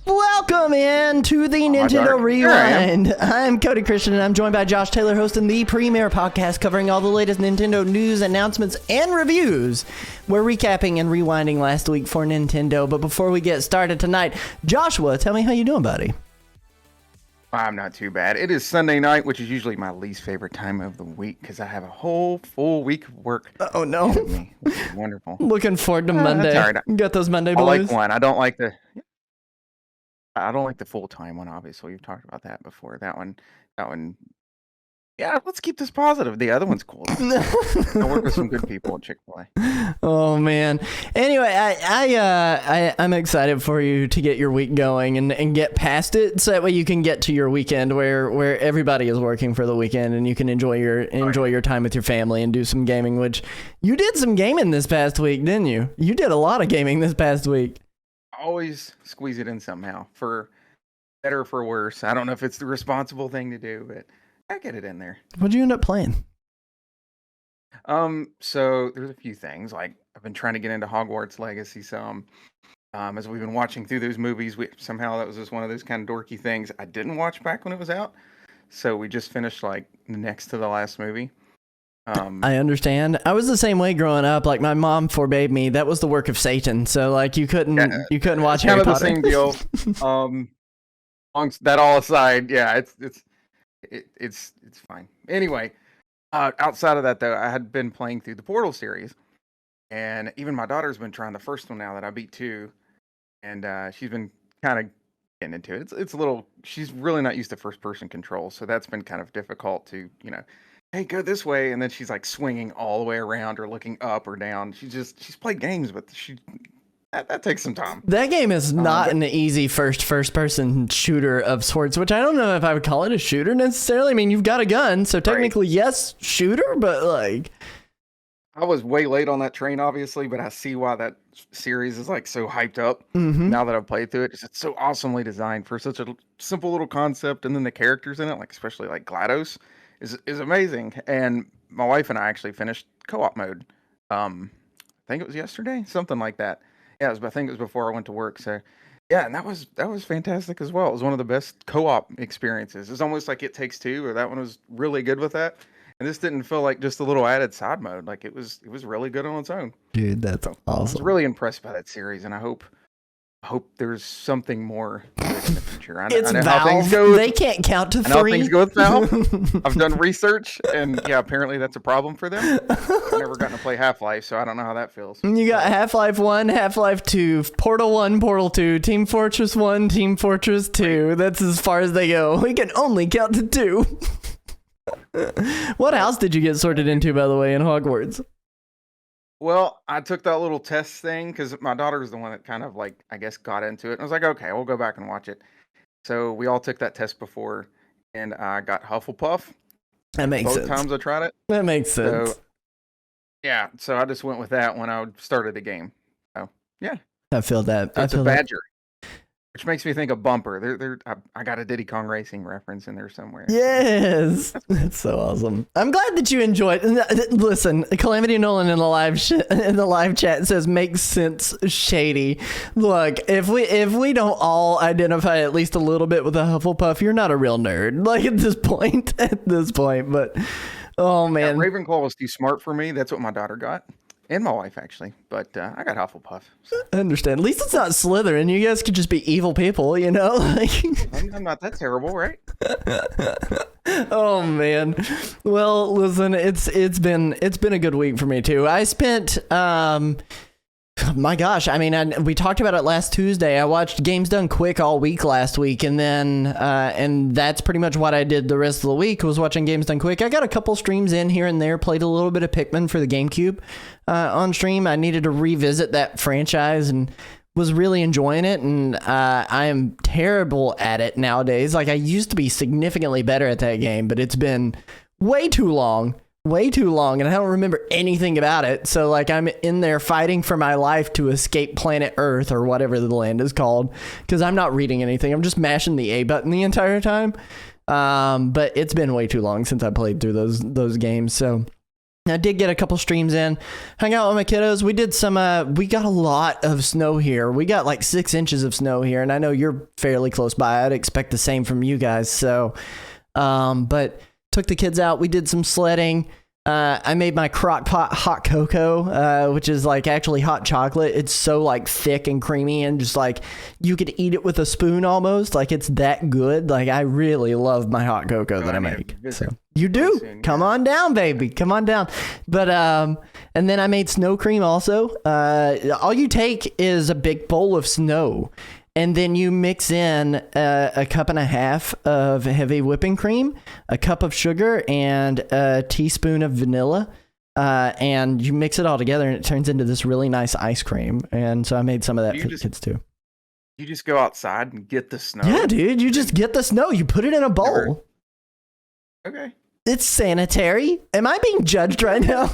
Welcome in to the Nintendo Rewind. I'm Cody Christian, and I'm joined by Josh Taylor, hosting the premier podcast covering all the latest Nintendo news, announcements, and reviews. We're recapping and rewinding last week for Nintendo, but before we get started tonight, Joshua, tell me how you doing, buddy? I'm not too bad. It is Sunday night, which is usually my least favorite time of the week because I have a whole full week of work. Oh no! Ahead of me, which is wonderful. Looking forward to Monday. That's all right. You got those Monday I blues? like one. I don't like the full time one. Obviously, we've talked about that before. That one. Yeah, let's keep this positive. The other one's cool. I work with some good people at Chick-fil-A. Oh man. Anyway, I'm excited for you to get your week going and get past it, so that way you can get to your weekend where everybody is working for the weekend and you can enjoy your time with your family and do some gaming. Which you did some gaming this past week, didn't you? You did a lot of gaming this past week. Always squeeze it in somehow, for better or for worse. I don't know if it's the responsible thing to do, but I get it in there. What'd you end up playing? So there's a few things. Like, I've been trying to get into Hogwarts Legacy some. As we've been watching through those movies, somehow that was just one of those kind of dorky things I didn't watch back when it was out. So we just finished like next to the last movie. I understand. I was the same way growing up. Like, my mom forbade me. That was the work of Satan. So like you couldn't watch Harry Potter. Kind of the same deal. That all aside, yeah, it's fine. Anyway, outside of that though, I had been playing through the Portal series, and even my daughter's been trying the first one now that I beat 2, and she's been kind of getting into it. It's a little. She's really not used to first person control, so that's been kind of difficult to, hey, go this way, and then she's like swinging all the way around or looking up or down. She's played games, but that takes some time. That game is not an easy first person shooter of sorts, which I don't know if I would call it a shooter necessarily. I mean, you've got a gun, so technically, yes, shooter, but like, I was way late on that train, obviously, but I see why that series is like so hyped up now that I've played through it. It's so awesomely designed for such a simple little concept, and then the characters in it, like especially like GLaDOS, is amazing. And my wife and I actually finished co-op mode. I think it was yesterday, something like that. Yeah, I think it was before I went to work. So, yeah, and that was fantastic as well. It was one of the best co-op experiences. It's almost like It Takes Two, or that one was really good with that. And this didn't feel like just a little added side mode. Like it was really good on its own. Dude, that's awesome. I was really impressed by that series, and I hope there's something more in the future. I know Valve. How things go. They can't count to 3. I know things go with Valve. I've done research, and yeah, apparently that's a problem for them. I've never gotten to play Half-Life, so I don't know how that feels. You got Half-Life 1, Half-Life 2, Portal 1, Portal 2, Team Fortress 1, Team Fortress 2. That's as far as they go. We can only count to 2. What house did you get sorted into, by the way, in Hogwarts? Well, I took that little test thing because my daughter was the one that kind of like, I guess, got into it. And I was like, okay, we'll go back and watch it. So we all took that test before, and I got Hufflepuff. That makes sense. Both times I tried it. That makes sense. So, yeah, so I just went with that when I started the game. So, yeah. I feel that. So it's a Badger. Which makes me think of Bumper. I got a Diddy Kong Racing reference in there somewhere. Yes, that's so awesome. I'm glad that you enjoyed. Listen, Calamity Nolan in the live chat says makes sense. Shady. Look, if we don't all identify at least a little bit with a Hufflepuff, you're not a real nerd. Like at this point, but oh man, yeah, Ravenclaw was too smart for me. That's what my daughter got. And my wife, actually. But I got Hufflepuff. So. I understand. At least it's not Slytherin. You guys could just be evil people, you know? I'm not that terrible, right? Oh, man. Well, listen, it's been a good week for me, too. I spent... my gosh, I mean, we talked about it last Tuesday. I watched Games Done Quick all week last week, and then and that's pretty much what I did the rest of the week, was watching Games Done Quick. I got a couple streams in here and there, played a little bit of Pikmin for the GameCube on stream. I needed to revisit that franchise and was really enjoying it, and I am terrible at it nowadays. Like, I used to be significantly better at that game, but it's been way too long, and I don't remember anything about it. So like, I'm in there fighting for my life to escape planet Earth, or whatever the land is called, because I'm not reading anything. I'm just mashing the A button the entire time. But it's been way too long since I played through those games. So I did get a couple streams in, hung out with my kiddos. We did some, we got a lot of snow here. We got like 6 inches of snow here, and I know you're fairly close by. I'd expect the same from you guys. So, but took the kids out. We did some sledding. I made my crock pot hot cocoa, which is like actually hot chocolate. It's so like thick and creamy and just like you could eat it with a spoon almost. Like it's that good. Like I really love my hot cocoa that I make. So you do. Come on down, baby. Come on down. But and then I made snow cream also. All you take is a big bowl of snow. And then you mix in a cup and a half of heavy whipping cream, a cup of sugar, and a teaspoon of vanilla. And you mix it all together, and it turns into this really nice ice cream. And so I made some of that for the kids, too. You just go outside and get the snow? Yeah, dude. You just get the snow. You put it in a bowl. Okay. It's sanitary. Am I being judged right now?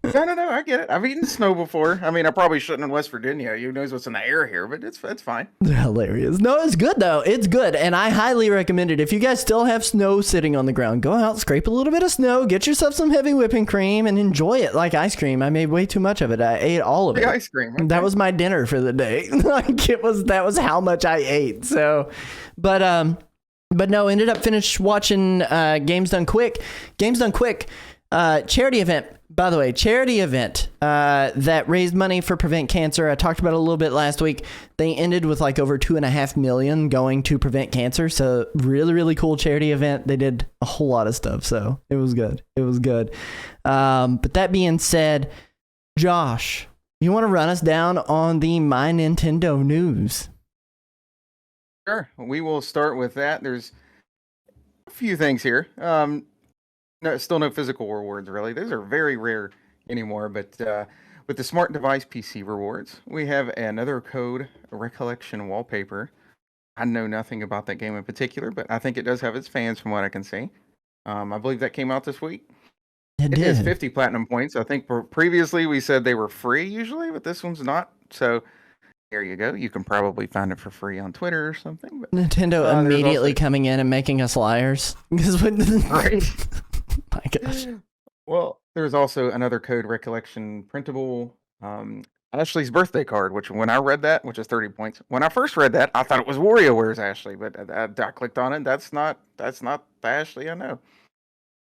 No, I get it. I've eaten snow before. I mean, I probably shouldn't in West Virginia. Who knows what's in the air here, but it's fine. Hilarious. No, it's good, though. It's good, and I highly recommend it. If you guys still have snow sitting on the ground, go out, scrape a little bit of snow, get yourself some heavy whipping cream, and enjoy it like ice cream. I made way too much of it. I ate all of it. Ice cream. Okay. That was my dinner for the day. That was how much I ate. So, but no, ended up finished watching Games Done Quick. Games Done Quick, charity event. By the way, charity event that raised money for Prevent Cancer. I talked about it a little bit last week. They ended with like over $2.5 million going to prevent cancer. So really, really cool charity event. They did a whole lot of stuff. So it was good. It was good. But that being said, Josh, you want to run us down on the MyNintendo news? Sure. We will start with that. There's a few things here. No, still no physical rewards, really. Those are very rare anymore. But with the smart device PC rewards, we have another code, Recollection Wallpaper. I know nothing about that game in particular, but I think it does have its fans from what I can see. I believe that came out this week. It is 50 platinum points. I think previously we said they were free usually, but this one's not. So there you go. You can probably find it for free on Twitter or something. But, Nintendo immediately coming in and making us liars. Right. My gosh. Well, there's also another code, Recollection Printable, Ashley's birthday card, which when I read that, which is 30 points. When I first read that, I thought it was WarioWare's Ashley, but I clicked on it. That's not the Ashley I know.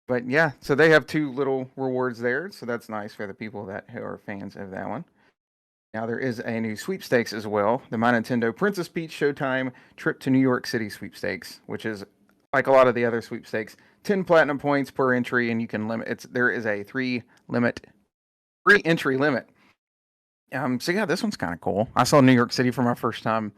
But yeah, so they have 2 little rewards there, so that's nice for the people who are fans of that one. Now there is a new sweepstakes as well, the MyNintendo Princess Peach Showtime Trip to New York City sweepstakes, which is like a lot of the other sweepstakes, 10 platinum points per entry, and you can limit. There is a 3 entry limit. So yeah, this one's kind of cool. I saw New York City for my first time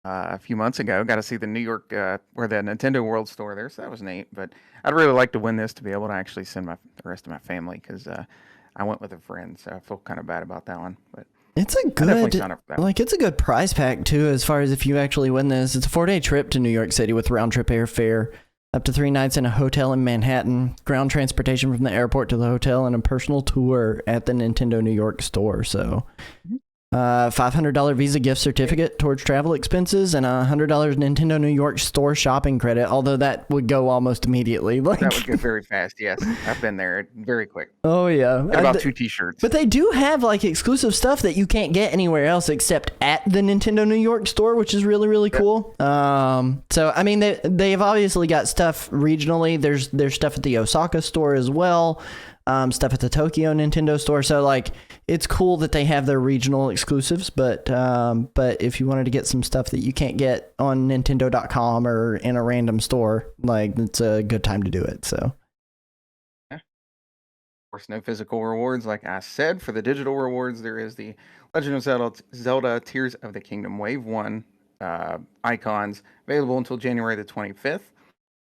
a few months ago. Got to see the New York where the Nintendo World Store there, so that was neat. But I'd really like to win this to be able to actually send the rest of my family because I went with a friend, so I feel kind of bad about that one. But it's a good, it's a good prize pack too, as far as if you actually win this. It's a 4-day trip to New York City with round trip airfare, up to 3 nights in a hotel in Manhattan, ground transportation from the airport to the hotel, and a personal tour at the Nintendo New York store. So $500 Visa gift certificate towards travel expenses and $100 Nintendo New York store shopping credit, although that would go almost immediately. That would go very fast, yes. I've been there very quick. Oh, yeah. And about 2 t-shirts. But they do have like exclusive stuff that you can't get anywhere else except at the Nintendo New York store, which is really, really cool. So, I mean, they've obviously got stuff regionally. There's stuff at the Osaka store as well. Stuff at the Tokyo Nintendo store. So like it's cool that they have their regional exclusives, but if you wanted to get some stuff that you can't get on Nintendo.com or in a random store, like it's a good time to do it. So yeah. Of course, no physical rewards. Like I said, for the digital rewards, there is the Legend of Zelda Tears of the Kingdom Wave 1 icons available until January the 25th.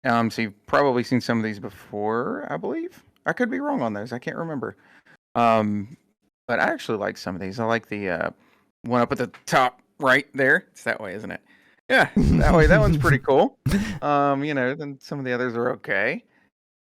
So you've probably seen some of these before, I believe. I could be wrong on those. I can't remember. But I actually like some of these. I like the one up at the top right there. It's that way, isn't it? Yeah, that way. That one's pretty cool. Then some of the others are okay.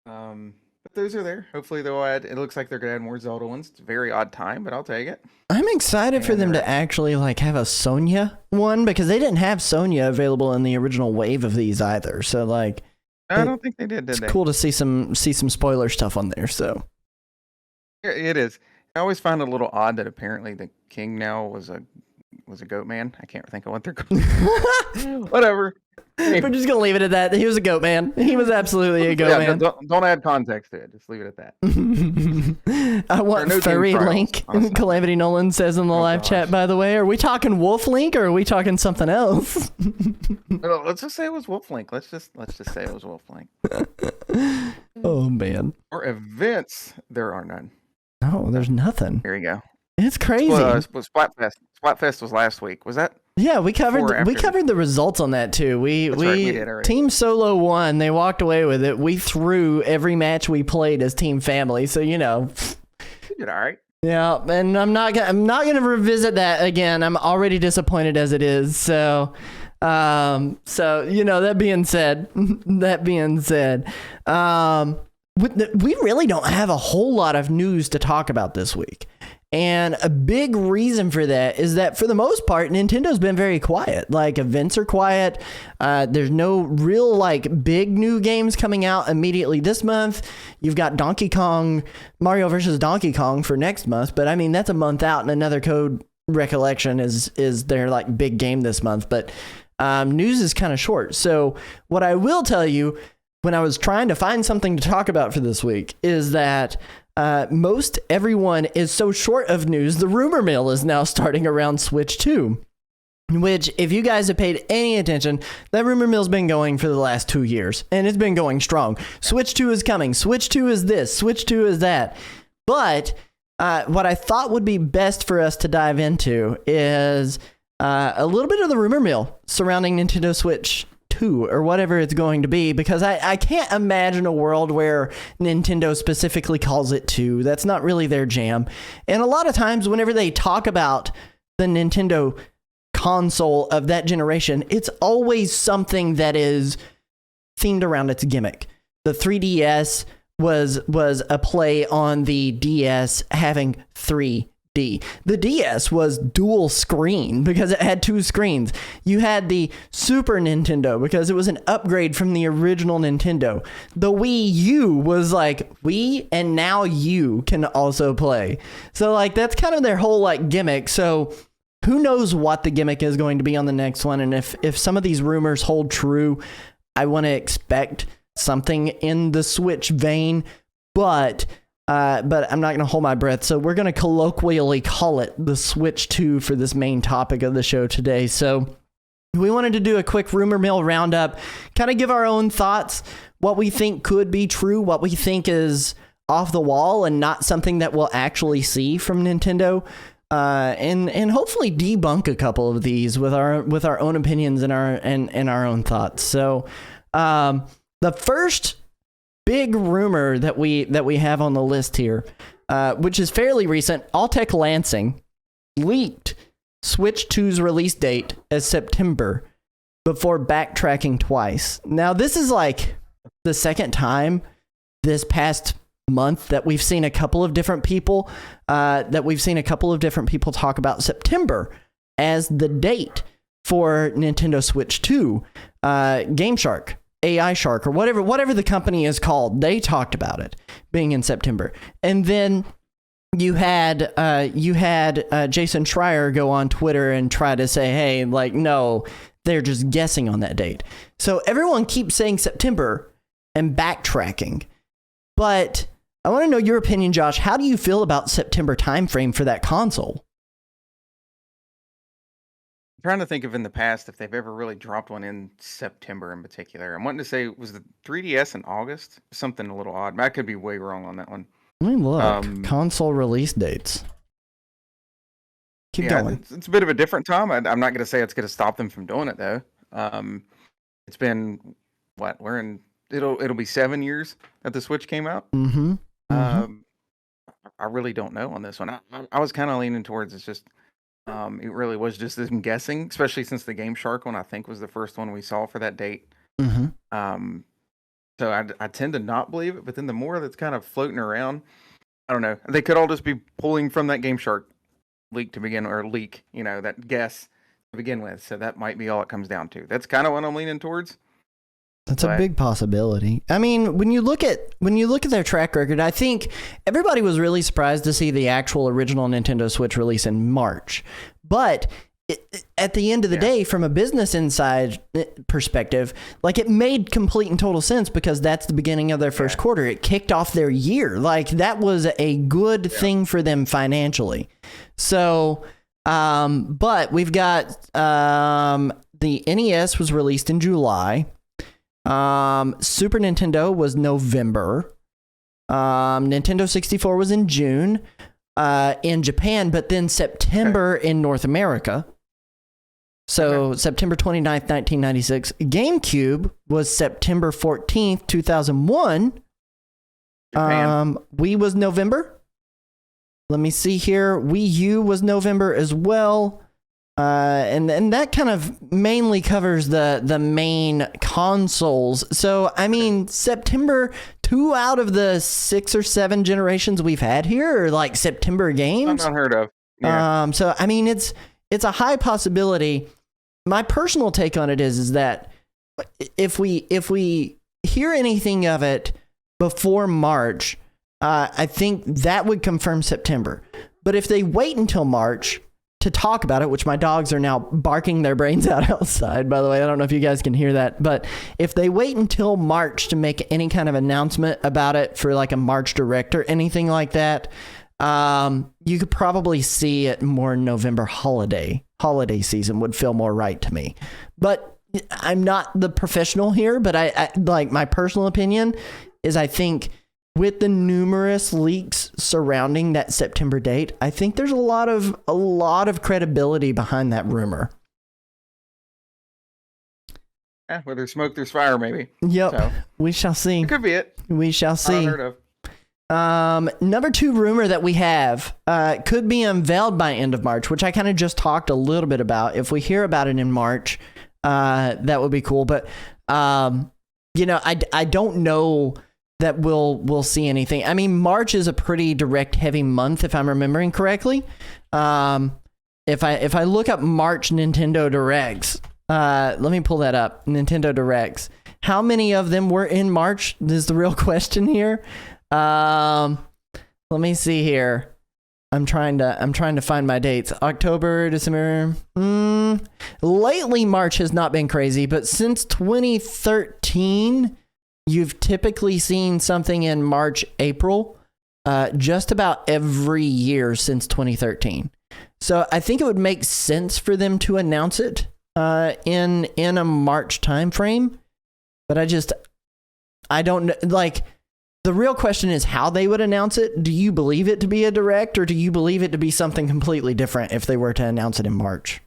But those are there. Hopefully they'll add. It looks like they're gonna add more Zelda ones. It's a very odd time, but I'll take it. I'm excited for them to actually like have a Sonya one because they didn't have Sonya available in the original wave of these either. So like. I don't think they did they? It's cool to see some spoiler stuff on there. So It is. I always find it a little odd that apparently the king now was a goat man. I can't think of what they're called. Whatever. We're just gonna leave it at that. He was a goat man. He was absolutely a goat Yeah, man. don't add context to it. Just leave it at that. I want no furry game trials, Link. honestly. Calamity Nolan says in the live gosh. chat. By the way, are we talking Wolf Link or are we talking something else? No, let's just say it was Wolf Link. Let's just say it was Wolf Link. Oh man. Or events, there are none. No, there's nothing. Here you go. It's crazy. Was Splatfest. Splatfest was last week. Was that? Yeah, we Before or covered after? the results on that too. We That's right, we did already. Team Solo won. They walked away with it. We threw every match we played as Team Family. So you know. We did all right. Yeah, and I'm not gonna revisit that again. I'm already disappointed as it is. So, you know, that being said, we really don't have a whole lot of news to talk about this week. And a big reason for that is that for the most part, Nintendo's been very quiet. Like, events are quiet. There's no real, like, big new games coming out immediately this month. You've got Mario vs. Donkey Kong for next month. But, I mean, that's a month out, and Another Code Recollection is their, like, big game this month. But news is kind of short. So what I will tell you, when I was trying to find something to talk about for this week, is that most everyone is so short of news. The rumor mill is now starting around Switch 2, which, if you guys have paid any attention, that rumor mill's been going for the last 2 years, and it's been going strong. Switch 2 is coming. Switch 2 is this. Switch 2 is that. But what I thought would be best for us to dive into is a little bit of the rumor mill surrounding Nintendo Switch 2 or whatever it's going to be, because I can't imagine a world where Nintendo specifically calls it 2. That's not really their jam. And a lot of times whenever they talk about the Nintendo console of that generation, it's always something that is themed around its gimmick. The 3DS was a play on the DS having 3D. The DS was dual screen because it had 2 screens. You had the Super Nintendo because it was an upgrade from the original Nintendo. The Wii U was like, we and now you can also play. So like, that's kind of their whole like gimmick. So who knows what the gimmick is going to be on the next one. And if some of these rumors hold true, I want to expect something in the Switch vein, but I'm not going to hold my breath. So we're going to colloquially call it the Switch 2 for this main topic of the show today. So we wanted to do a quick rumor mill roundup, kind of give our own thoughts, what we think could be true, what we think is off the wall and not something that we'll actually see from Nintendo, and hopefully debunk a couple of these with our own opinions and our own thoughts. So the first big rumor that we have on the list here, which is fairly recent, Alltech Lansing leaked Switch 2's release date as September before backtracking twice. Now, this is like the second time this past month that we've seen a couple of different people talk about September as the date for Nintendo Switch 2. Game Shark, AI Shark, or whatever the company is called, they talked about it being in September. And then you had Jason Schreier go on Twitter and try to say, hey, like, no, they're just guessing on that date. So everyone keeps saying September and backtracking. But I want to know your opinion, Josh. How do you feel about September timeframe for that console? I'm trying to think of in the past if they've ever really dropped one in September in particular. I'm wanting to say, was the 3DS in August? Something a little odd. I could be way wrong on that one. Let me look. Console release dates. Keep going. It's a bit of a different time. I'm not going to say it's going to stop them from doing it though. It's been it'll be 7 years that the Switch came out. Mm-hmm. I really don't know on this one. I was kind of leaning towards it's just it really was just them guessing, especially since the Game Shark one I think was the first one we saw for that date. Mm-hmm. So I tend to not believe it, but then the more that's kind of floating around, I don't know. They could all just be pulling from that Game Shark leak, that guess to begin with. So that might be all it comes down to. That's kind of what I'm leaning towards. That's a big possibility. I mean, when you look at their track record, I think everybody was really surprised to see the actual original Nintendo Switch release in March. But at the end of the day, from a business inside perspective, like, it made complete and total sense because that's the beginning of their first quarter. It kicked off their year. Like, that was a good thing for them financially. So, but we've got the NES was released in July. Super Nintendo was November. Nintendo 64 was in June, in Japan, but then September in North America. So September 29th, 1996. GameCube was September 14th, 2001. Wii was November. Let me see here. Wii U was November as well. And that kind of mainly covers the main consoles. So, I mean, September, 2 out of the 6 or 7 generations we've had here are like September games. Unheard of. Yeah. So, I mean, it's a high possibility. My personal take on it is that if we hear anything of it before March, I think that would confirm September. But if they wait until March to talk about it, which my dogs are now barking their brains out outside, by the way, I don't know if you guys can hear that, but if they wait until March to make any kind of announcement about it for like a March Direct or anything like that, you could probably see it more November holiday season would feel more right to me. But I'm not the professional here, but I like, my personal opinion is, I think with the numerous leaks surrounding that September date, I think there's a lot of credibility behind that rumor. Yeah, where there's smoke, there's fire, maybe. Yep. So, we shall see. it could be it. We shall see. Unheard of. Number 2 rumor that we have could be unveiled by end of March, which I kind of just talked a little bit about. If we hear about it in March, that would be cool. But I don't know that we'll see anything. I mean, March is a pretty direct heavy month, if I'm remembering correctly. If I look up March Nintendo Directs, let me pull that up. Nintendo Directs. How many of them were in March? This is the real question here. Let me see here. I'm trying to find my dates. October, December. Lately, March has not been crazy, but since 2013, you've typically seen something in March, April, just about every year since 2013. So I think it would make sense for them to announce it in a March timeframe. But I don't know. Like, the real question is how they would announce it. Do you believe it to be a direct, or do you believe it to be something completely different if they were to announce it in March?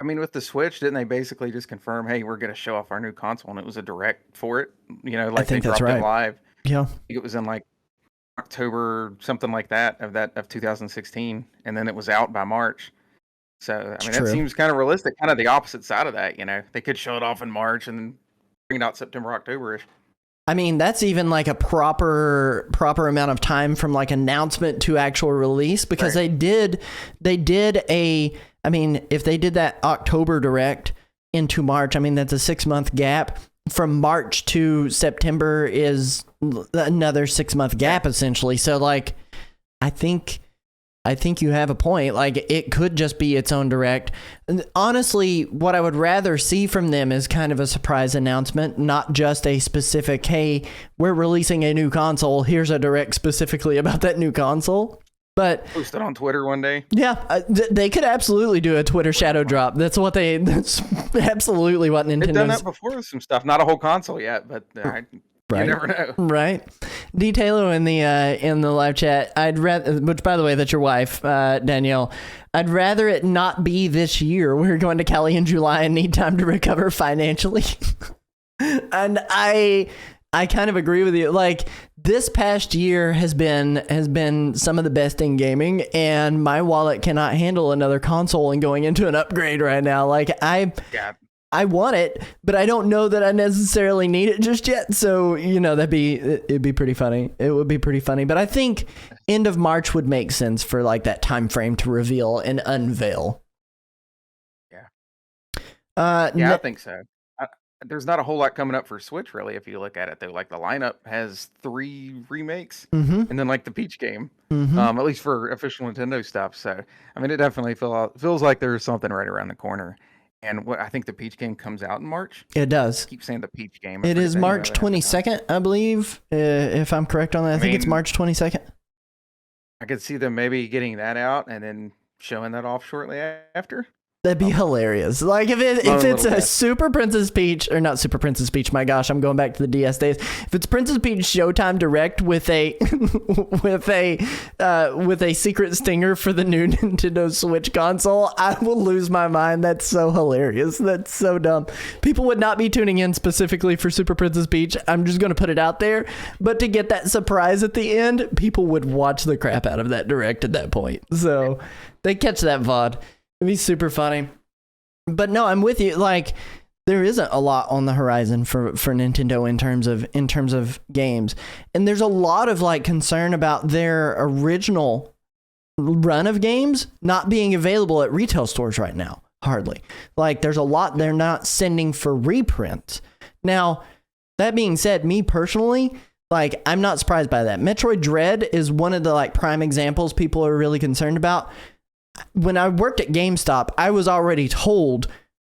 I mean, with the Switch, didn't they basically just confirm, hey, we're going to show off our new console, and it was a direct for it? Like I think they that's dropped right. it live. Yeah. I think it was in like October, something like that of 2016, and then it was out by March. So, I mean, that seems kind of realistic, kind of the opposite side of that, They could show it off in March and then bring it out September, October-ish. I mean, that's even like a proper amount of time from like announcement to actual release, because they did I mean, if they did that October Direct into March, I mean, that's a 6-month gap. From March to September is another 6-month gap, essentially. So, like, I think you have a point. Like, it could just be its own Direct. Honestly, what I would rather see from them is kind of a surprise announcement, not just a specific, hey, we're releasing a new console. Here's a Direct specifically about that new console. But post it on Twitter one day. Yeah, they could absolutely do a Twitter shadow drop. That's absolutely what Nintendo's... They've done that before with some stuff. Not a whole console yet, but Right. You never know. Right. Detailer in the live chat, I'd rather, which by the way, that's your wife, Danielle. I'd rather it not be this year. We're going to Cali in July and need time to recover financially. And I kind of agree with you. Like, this past year has been some of the best in gaming, and my wallet cannot handle another console and going into an upgrade right now. Like, I want it, but I don't know that I necessarily need it just yet. So, it'd be pretty funny. It would be pretty funny. But I think end of March would make sense for like that time frame to reveal and unveil. Yeah. I think so. There's not a whole lot coming up for Switch, really, if you look at it, though. Like, the lineup has 3 remakes, Mm-hmm. and then, like, the Peach game, Mm-hmm. at least for official Nintendo stuff, so, I mean, it definitely feels like there's something right around the corner, and what I think the Peach game comes out in March? It does. I keep saying the Peach game. I It forget is the name of March it half the time. 22nd, I believe, if I'm correct on that. I think it's mean March 22nd. I could see them maybe getting that out and then showing that off shortly after. That'd be hilarious. Like if it's a Super Princess Peach, or not Super Princess Peach, my gosh, I'm going back to the DS days. If it's Princess Peach Showtime Direct with a with a secret stinger for the new Nintendo Switch console, I will lose my mind. That's so hilarious. That's so dumb. People would not be tuning in specifically for Super Princess Peach. I'm just going to put it out there. But to get that surprise at the end, people would watch the crap out of that Direct at that point. So they catch that VOD. It'd be super funny. But no, I'm with you. Like, there isn't a lot on the horizon for Nintendo in terms of games. And there's a lot of like concern about their original run of games not being available at retail stores right now. Hardly. Like, there's a lot they're not sending for reprints. Now, that being said, me personally, like, I'm not surprised by that. Metroid Dread is one of the like prime examples people are really concerned about. When I worked at GameStop, I was already told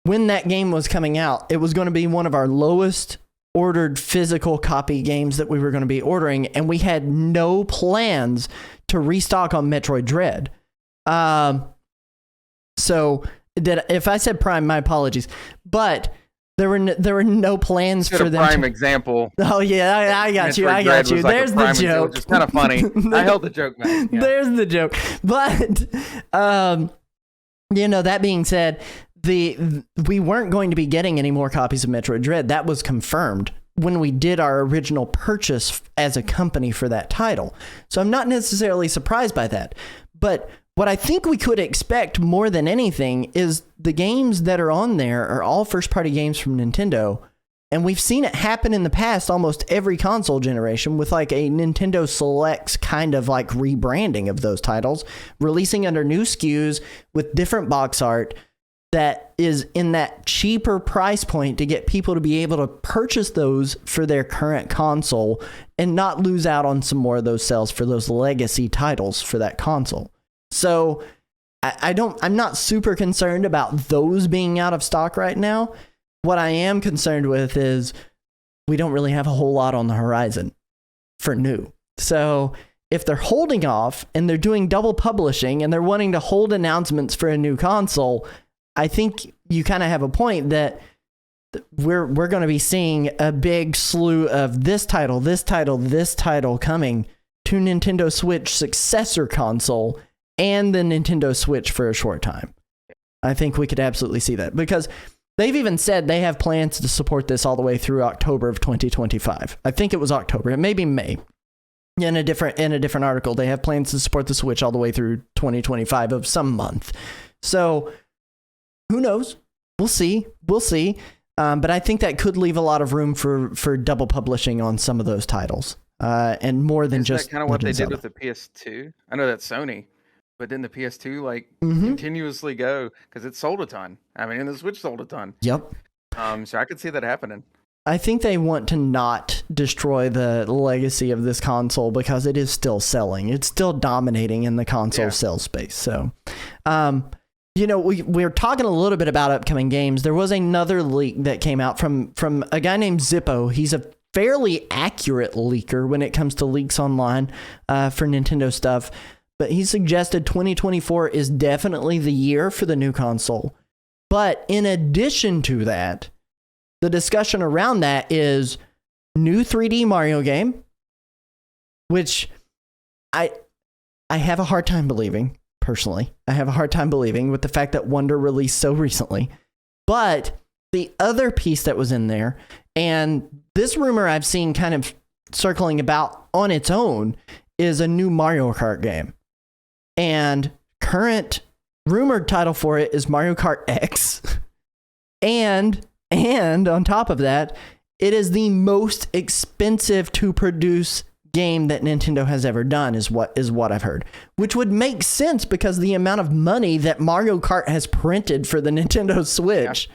when that game was coming out, it was going to be one of our lowest ordered physical copy games that we were going to be ordering, and we had no plans to restock on Metroid Dread. So if I said Prime, my apologies, but there were no plans for them. Prime example. Oh yeah, I got you. I got you. There's the joke. It's kind of funny. I held the joke back. Yeah. There's the joke. But that being said, we weren't going to be getting any more copies of Metroid Dread. That was confirmed when we did our original purchase as a company for that title. So I'm not necessarily surprised by that. But what I think we could expect more than anything is the games that are on there are all first-party games from Nintendo. And we've seen it happen in the past almost every console generation with like a Nintendo Selects kind of like rebranding of those titles, releasing under new SKUs with different box art that is in that cheaper price point to get people to be able to purchase those for their current console and not lose out on some more of those sales for those legacy titles for that console. So I'm not super concerned about those being out of stock right now. What I am concerned with is we don't really have a whole lot on the horizon for new. So if they're holding off and they're doing double publishing and they're wanting to hold announcements for a new console, I think you kind of have a point that we're going to be seeing a big slew of this title coming to Nintendo Switch successor console and the Nintendo Switch for a short time. I think we could absolutely see that because they've even said they have plans to support this all the way through October of 2025. I think it was October. It may be May. In a different article, they have plans to support the Switch all the way through 2025 of some month. So who knows? We'll see. But I think that could leave a lot of room for double publishing on some of those titles. And more than just that kind of what they did with the PS2. I know that's Sony. But didn't the PS2 continuously go because it sold a ton? I mean, and the Switch sold a ton. Yep. So I could see that happening. I think they want to not destroy the legacy of this console because it is still selling. It's still dominating in the console sales space. So, we're talking a little bit about upcoming games. There was another leak that came out from a guy named Zippo. He's a fairly accurate leaker when it comes to leaks online for Nintendo stuff. But he suggested 2024 is definitely the year for the new console. But in addition to that, the discussion around that is new 3D Mario game, which I have a hard time believing, personally. I have a hard time believing with the fact that Wonder released so recently. But the other piece that was in there, and this rumor I've seen kind of circling about on its own, is a new Mario Kart game. And current rumored title for it is Mario Kart X. And on top of that, it is the most expensive to produce game that Nintendo has ever done is what I've heard. Which would make sense because the amount of money that Mario Kart has printed for the Nintendo Switch.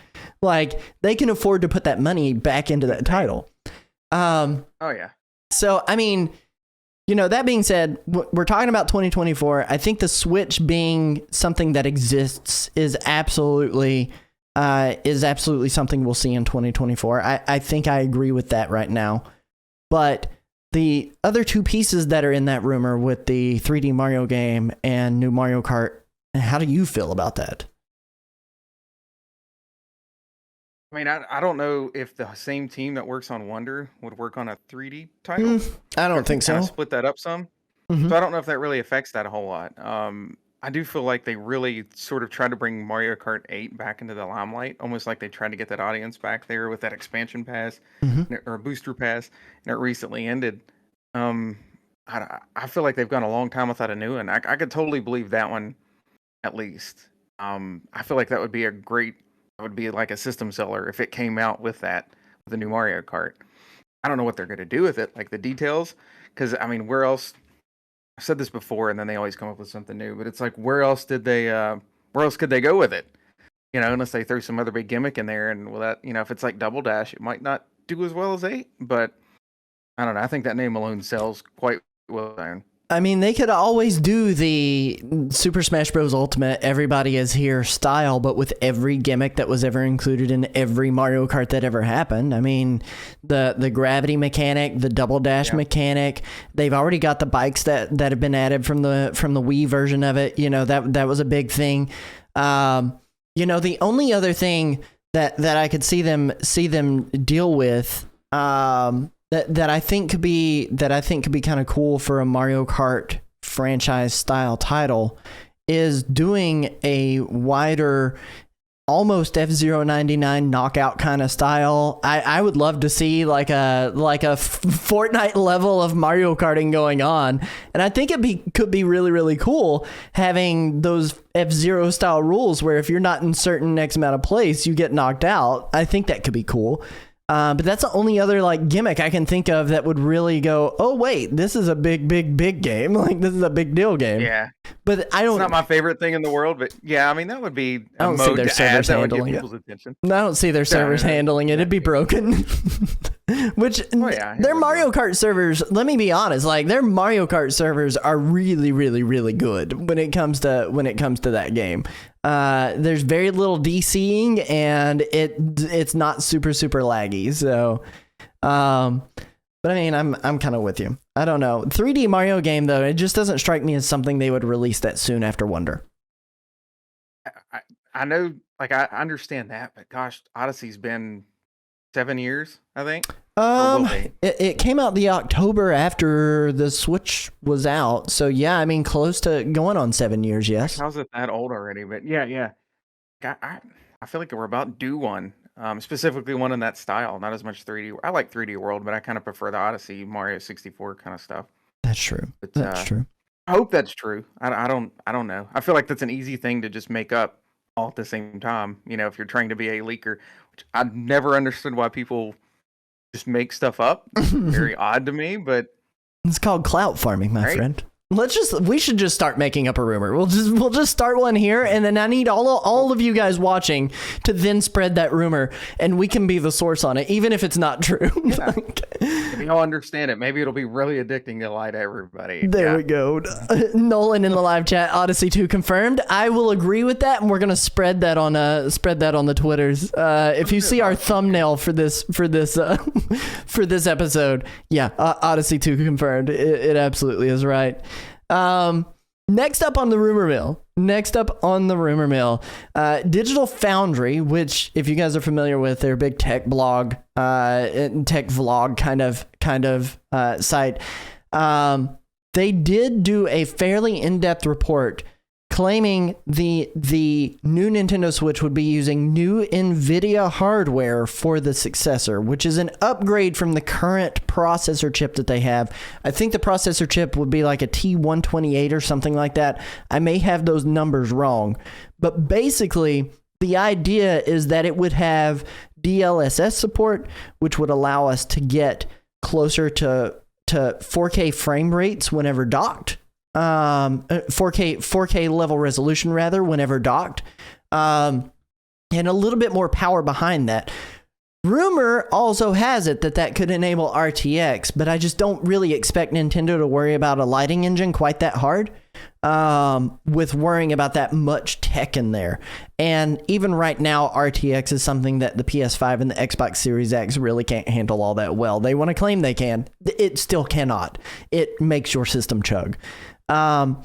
Like, they can afford to put that money back into that title. Oh yeah. So, I mean, that being said, we're talking about 2024. I think the Switch being something that exists is absolutely something we'll see in 2024. I think I agree with that right now. But the other two pieces that are in that rumor with the 3D Mario game and new Mario Kart, how do you feel about that? I mean, I don't know if the same team that works on Wonder would work on a 3D title. I don't think so. Split that up some. Mm-hmm. So I don't know if that really affects that a whole lot. I do feel like they really sort of tried to bring Mario Kart 8 back into the limelight, almost like they tried to get that audience back there with that expansion pass or booster pass, and it recently ended. I feel like they've gone a long time without a new one. I could totally believe that one, at least. I feel like that would be like a system seller if it came out with the new Mario Kart. I don't know what they're going to do with it, like the details, because I mean, where else? I've said this before, and then they always come up with something new. But it's like, where else could they go with it? Unless they throw some other big gimmick in there, and if it's like Double Dash, it might not do as well as 8. But I don't know. I think that name alone sells quite well. I mean, they could always do the Super Smash Bros. Ultimate Everybody Is Here style, but with every gimmick that was ever included in every Mario Kart that ever happened. I mean, the gravity mechanic, the double dash mechanic. They've already got the bikes that have been added from the Wii version of it. That was a big thing. The only other thing that I could see them deal with. That I think could be kind of cool for a Mario Kart franchise style title is doing a wider, almost F-Zero 99 knockout kind of style. I would love to see like a Fortnite level of Mario Karting going on, and I think could be really, really cool having those F-Zero style rules where if you're not in certain X amount of place, you get knocked out. I think that could be cool. But that's the only other like gimmick I can think of that would really go, oh wait, this is a big game. Like, this is a big deal game. Yeah. But It's not my favorite thing in the world, but yeah, I mean, that would be I don't see their servers handling it. Attention. I don't see their servers handling it. It'd be broken. Which their Mario Kart servers, let me be honest, like their Mario Kart servers are really, really, really good when it comes to that game. There's very little DCing and it's not super laggy. So, but I mean, I'm kind of with you. I don't know. 3D Mario game though, it just doesn't strike me as something they would release that soon after Wonder. I know, like I understand that, but gosh, Odyssey's been 7 years, I think. It came out the October after the Switch was out, so yeah, I mean, close to going on 7 years. Yes. How's it that old already? But yeah. I feel like we're about due one. Specifically one in that style, not as much 3D. I like 3D World, but I kind of prefer the Odyssey, Mario 64 kind of stuff. That's true. But, that's true. I hope that's true. I don't know. I feel like that's an easy thing to just make up all at the same time. If you're trying to be a leaker, which I've never understood why people just make stuff up. Very odd to me, but it's called clout farming, my friend. We should just start making up a rumor. We'll just start one here, and then I need all of you guys watching to then spread that rumor, and we can be the source on it, even if it's not true. Yeah. If y'all understand it, maybe it'll be really addicting to lie to everybody. There we go. Nolan in the live chat, Odyssey 2 confirmed. I will agree with that, and we're gonna spread that on the Twitters. If you see our thumbnail for this episode, yeah, Odyssey 2 confirmed. It absolutely is right. Next up on the rumor mill, Digital Foundry, which if you guys are familiar with, they're a big tech blog, tech vlog kind of site. They did do a fairly in-depth report claiming the new Nintendo Switch would be using new NVIDIA hardware for the successor, which is an upgrade from the current processor chip that they have. I think the processor chip would be like a T128 or something like that. I may have those numbers wrong, but basically the idea is that it would have DLSS support, which would allow us to get closer to 4K frame rates whenever docked. 4K level resolution rather whenever docked. and a little bit more power behind that. Rumor also has it that that could enable RTX, but I just don't really expect Nintendo to worry about a lighting engine quite that hard, with worrying about that much tech in there. And even right now, RTX is something that the PS5 and the Xbox Series X really can't handle all that well. They want to claim they can. It still cannot. It makes your system chug. But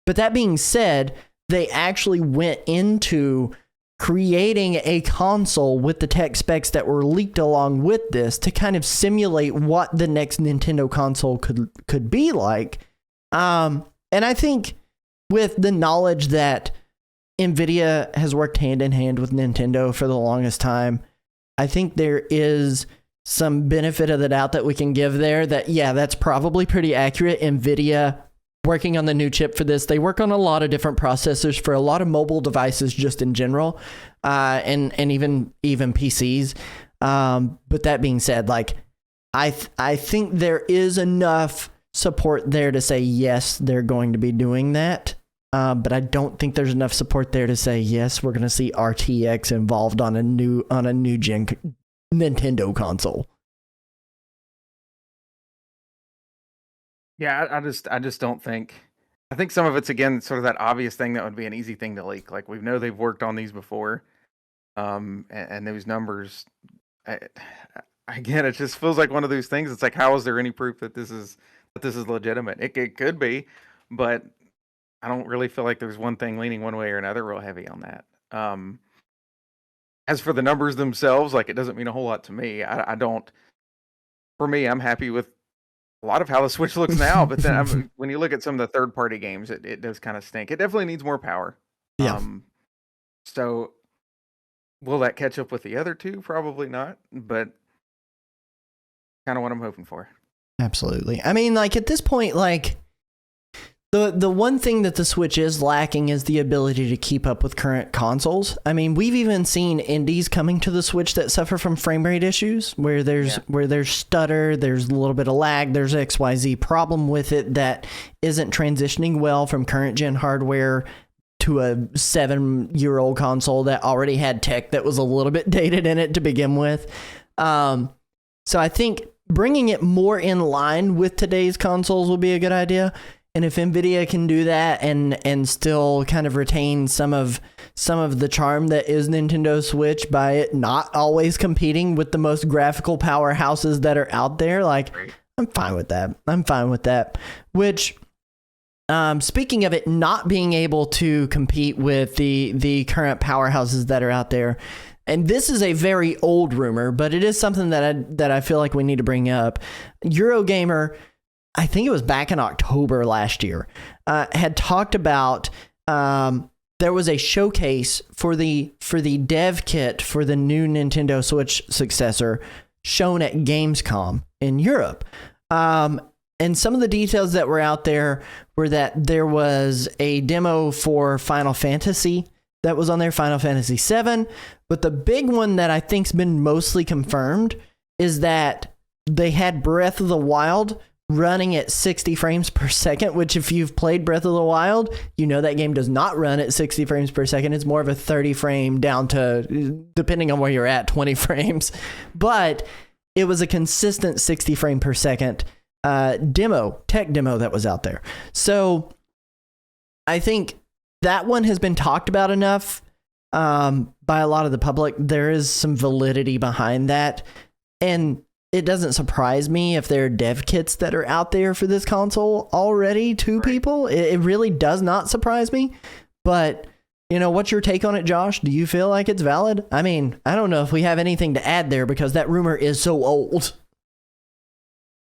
that being said, they actually went into creating a console with the tech specs that were leaked along with this to kind of simulate what the next Nintendo console could be like. And I think with the knowledge that Nvidia has worked hand in hand with Nintendo for the longest time, I think there is some benefit of the doubt that we can give there that, yeah, that's probably pretty accurate. Nvidia working on the new chip for this. They work on a lot of different processors for a lot of mobile devices just in general, and even PCs. But that being said, like I think there is enough support there to say yes, they're going to be doing that. But I don't think there's enough support there to say yes, we're going to see RTX involved on a new gen Nintendo console. Yeah, I just don't think. I think some of it's again sort of that obvious thing that would be an easy thing to leak. Like we know they've worked on these before, and those numbers. I, again, it just feels like one of those things. It's like, how is there any proof that this is legitimate? It could be, but I don't really feel like there's one thing leaning one way or another real heavy on that. As for the numbers themselves, like it doesn't mean a whole lot to me. I don't. For me, I'm happy with a lot of how the Switch looks now, but then when you look at some of the third-party games, it does kind of stink. It definitely needs more power. Yeah. So will that catch up with the other two? Probably not, but kind of what I'm hoping for. Absolutely. I mean, like at this point, like the one thing that the Switch is lacking is the ability to keep up with current consoles. I mean, we've even seen indies coming to the Switch that suffer from frame rate issues where there's stutter, there's a little bit of lag, there's XYZ problem with it that isn't transitioning well from current gen hardware to a 7-year-old console that already had tech that was a little bit dated in it to begin with. So I think bringing it more in line with today's consoles will be a good idea. And if Nvidia can do that and still kind of retain some of the charm that is Nintendo Switch by it not always competing with the most graphical powerhouses that are out there, like I'm fine with that. Which, speaking of it not being able to compete with the current powerhouses that are out there, and this is a very old rumor, but it is something that I feel like we need to bring up. Eurogamer, I think it was back in October last year, had talked about there was a showcase for the dev kit for the new Nintendo Switch successor shown at Gamescom in Europe. And some of the details that were out there were that there was a demo for Final Fantasy that was on there, Final Fantasy VII. But the big one that I think's been mostly confirmed is that they had Breath of the Wild running at 60 frames per second, which if you've played Breath of the Wild, you know that game does not run at 60 frames per second. It's more of a 30 frame down to, depending on where you're at, 20 frames. But it was a consistent 60 frame per second tech demo that was out there. So I think that one has been talked about enough by a lot of the public. There is some validity behind that. And it doesn't surprise me if there are dev kits that are out there for this console already to people. It really does not surprise me. But, you know, what's your take on it, Josh? Do you feel like it's valid? I mean, I don't know if we have anything to add there because that rumor is so old.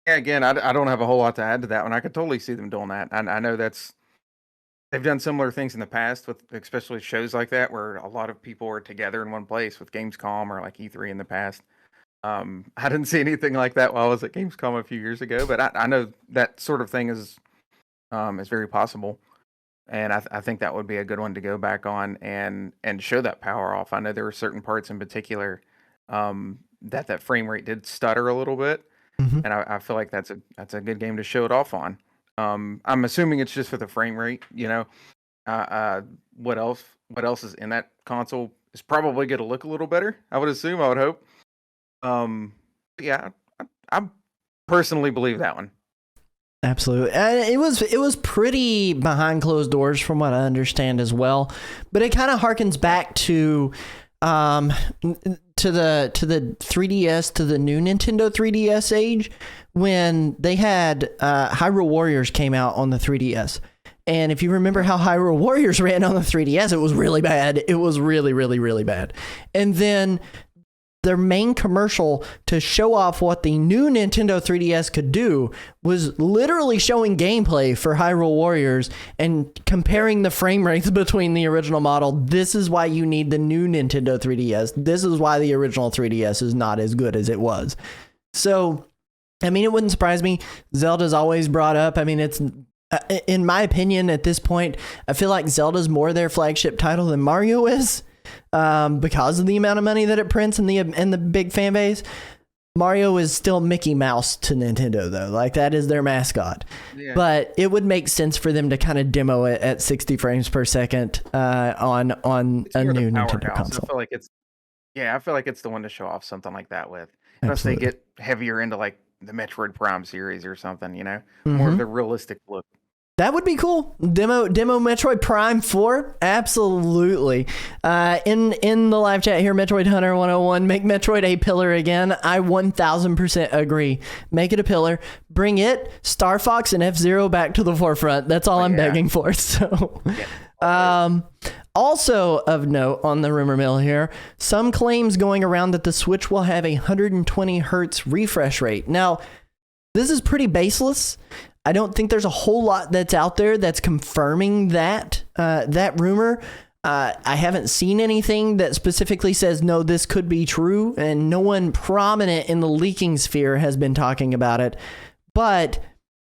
Yeah, again, I don't have a whole lot to add to that one. I could totally see them doing that. I know they've done similar things in the past with especially shows like that where a lot of people are together in one place with Gamescom or like E3 in the past. I didn't see anything like that while I was at Gamescom a few years ago, but I know that sort of thing is very possible, and I think that would be a good one to go back on and show that power off. I know there were certain parts in particular that frame rate did stutter a little bit, and I feel like that's a good game to show it off on. I'm assuming it's just for the frame rate, you know. What else is in that console is probably going to look a little better. I would assume. I would hope. Um, yeah, I personally believe that one. Absolutely. It was pretty behind closed doors from what I understand as well, but it kind of harkens back to the 3DS, to the new Nintendo 3DS age, when they had Hyrule Warriors came out on the 3DS. And if you remember how Hyrule Warriors ran on the 3DS, it was really bad. It was really, really, really bad. And then their main commercial to show off what the new Nintendo 3DS could do was literally showing gameplay for Hyrule Warriors and comparing the frame rates between the original model. This is why you need the new Nintendo 3DS. This is why the original 3DS is not as good as it was. So, I mean, it wouldn't surprise me. Zelda's always brought up. I mean, it's, in my opinion, at this point, I feel like Zelda's more their flagship title than Mario is. Because of the amount of money that it prints and the big fan base. Mario is still Mickey Mouse to Nintendo, though. Like, that is their mascot. Yeah. But it would make sense for them to kind of demo it at 60 frames per second on a new Nintendo console. I feel like it's the one to show off something like that with. Unless they get heavier into like the Metroid Prime series or something, you know, more of the realistic look. That would be cool. Demo Metroid Prime 4? Absolutely. In the live chat here, Metroid Hunter 101, make Metroid a pillar again. I 1000% agree. Make it a pillar. Bring it, Star Fox, and F-Zero back to the forefront. That's all I'm begging for. So, also of note on the rumor mill here, some claims going around that the Switch will have a 120 hertz refresh rate. Now, this is pretty baseless. I don't think there's a whole lot that's out there that's confirming that rumor. I haven't seen anything that specifically says, no, this could be true, and no one prominent in the leaking sphere has been talking about it. But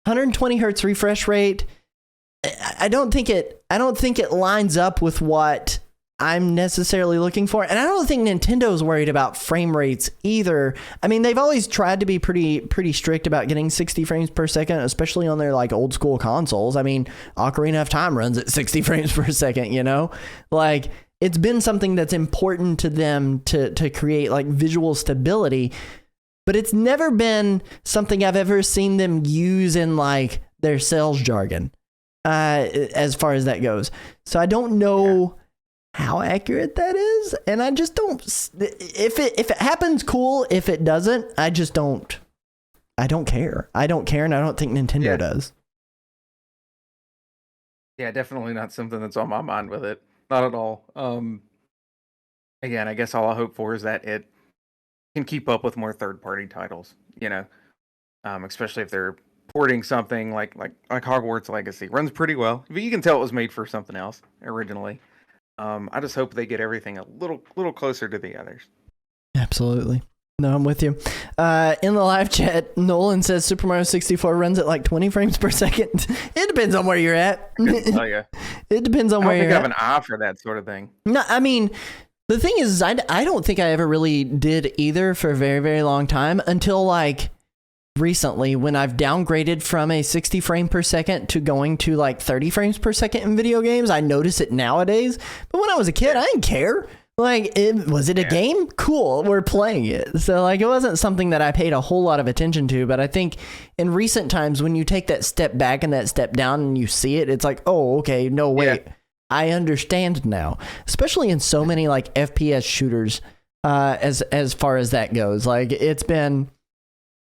120 hertz refresh rate, I don't think it lines up with what I'm necessarily looking for. And I don't think Nintendo's worried about frame rates either. I mean, they've always tried to be pretty strict about getting 60 frames per second, especially on their like old school consoles. I mean, Ocarina of Time runs at 60 frames per second, you know? Like, it's been something that's important to them to create like visual stability, but it's never been something I've ever seen them use in like their sales jargon, as far as that goes. So I don't know how accurate that is, and I just don't. If it happens, cool. If it doesn't, I don't care. I don't care, and I don't think Nintendo does. Yeah, definitely not something that's on my mind with it. Not at all. Again, I guess all I hope for is that it can keep up with more third-party titles. You know, especially if they're porting something like Hogwarts Legacy. Runs pretty well, but you can tell it was made for something else originally. I just hope they get everything a little closer to the others. Absolutely. No, I'm with you. In the live chat, Nolan says Super Mario 64 runs at like 20 frames per second. It depends on where you're at. Oh yeah. It depends on where you're at. I don't think I have an eye for that sort of thing. No, I mean, the thing is, I don't think I ever really did either for a very, very long time until like recently, when I've downgraded from a 60 frame per second to going to like 30 frames per second in video games. I notice it nowadays, but when I was a kid, I didn't care. Like, was it a game? Cool, we're playing it. So like, it wasn't something that I paid a whole lot of attention to, but I think in recent times, when you take that step back and that step down and you see it, it's like, oh, okay, no, wait, I understand now. Especially in so many like FPS shooters, as far as that goes. Like, it's been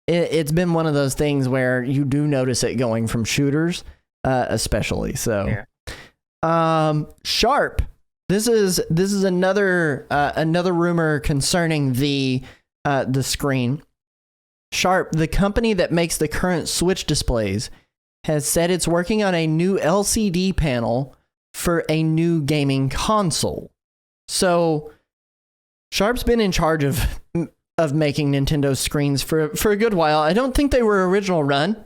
one of those things where you do notice it going from shooters, especially. So, Sharp. This is another rumor concerning the screen. Sharp, the company that makes the current Switch displays, has said it's working on a new LCD panel for a new gaming console. So, Sharp's been in charge of making Nintendo screens for a good while. I don't think they were original run.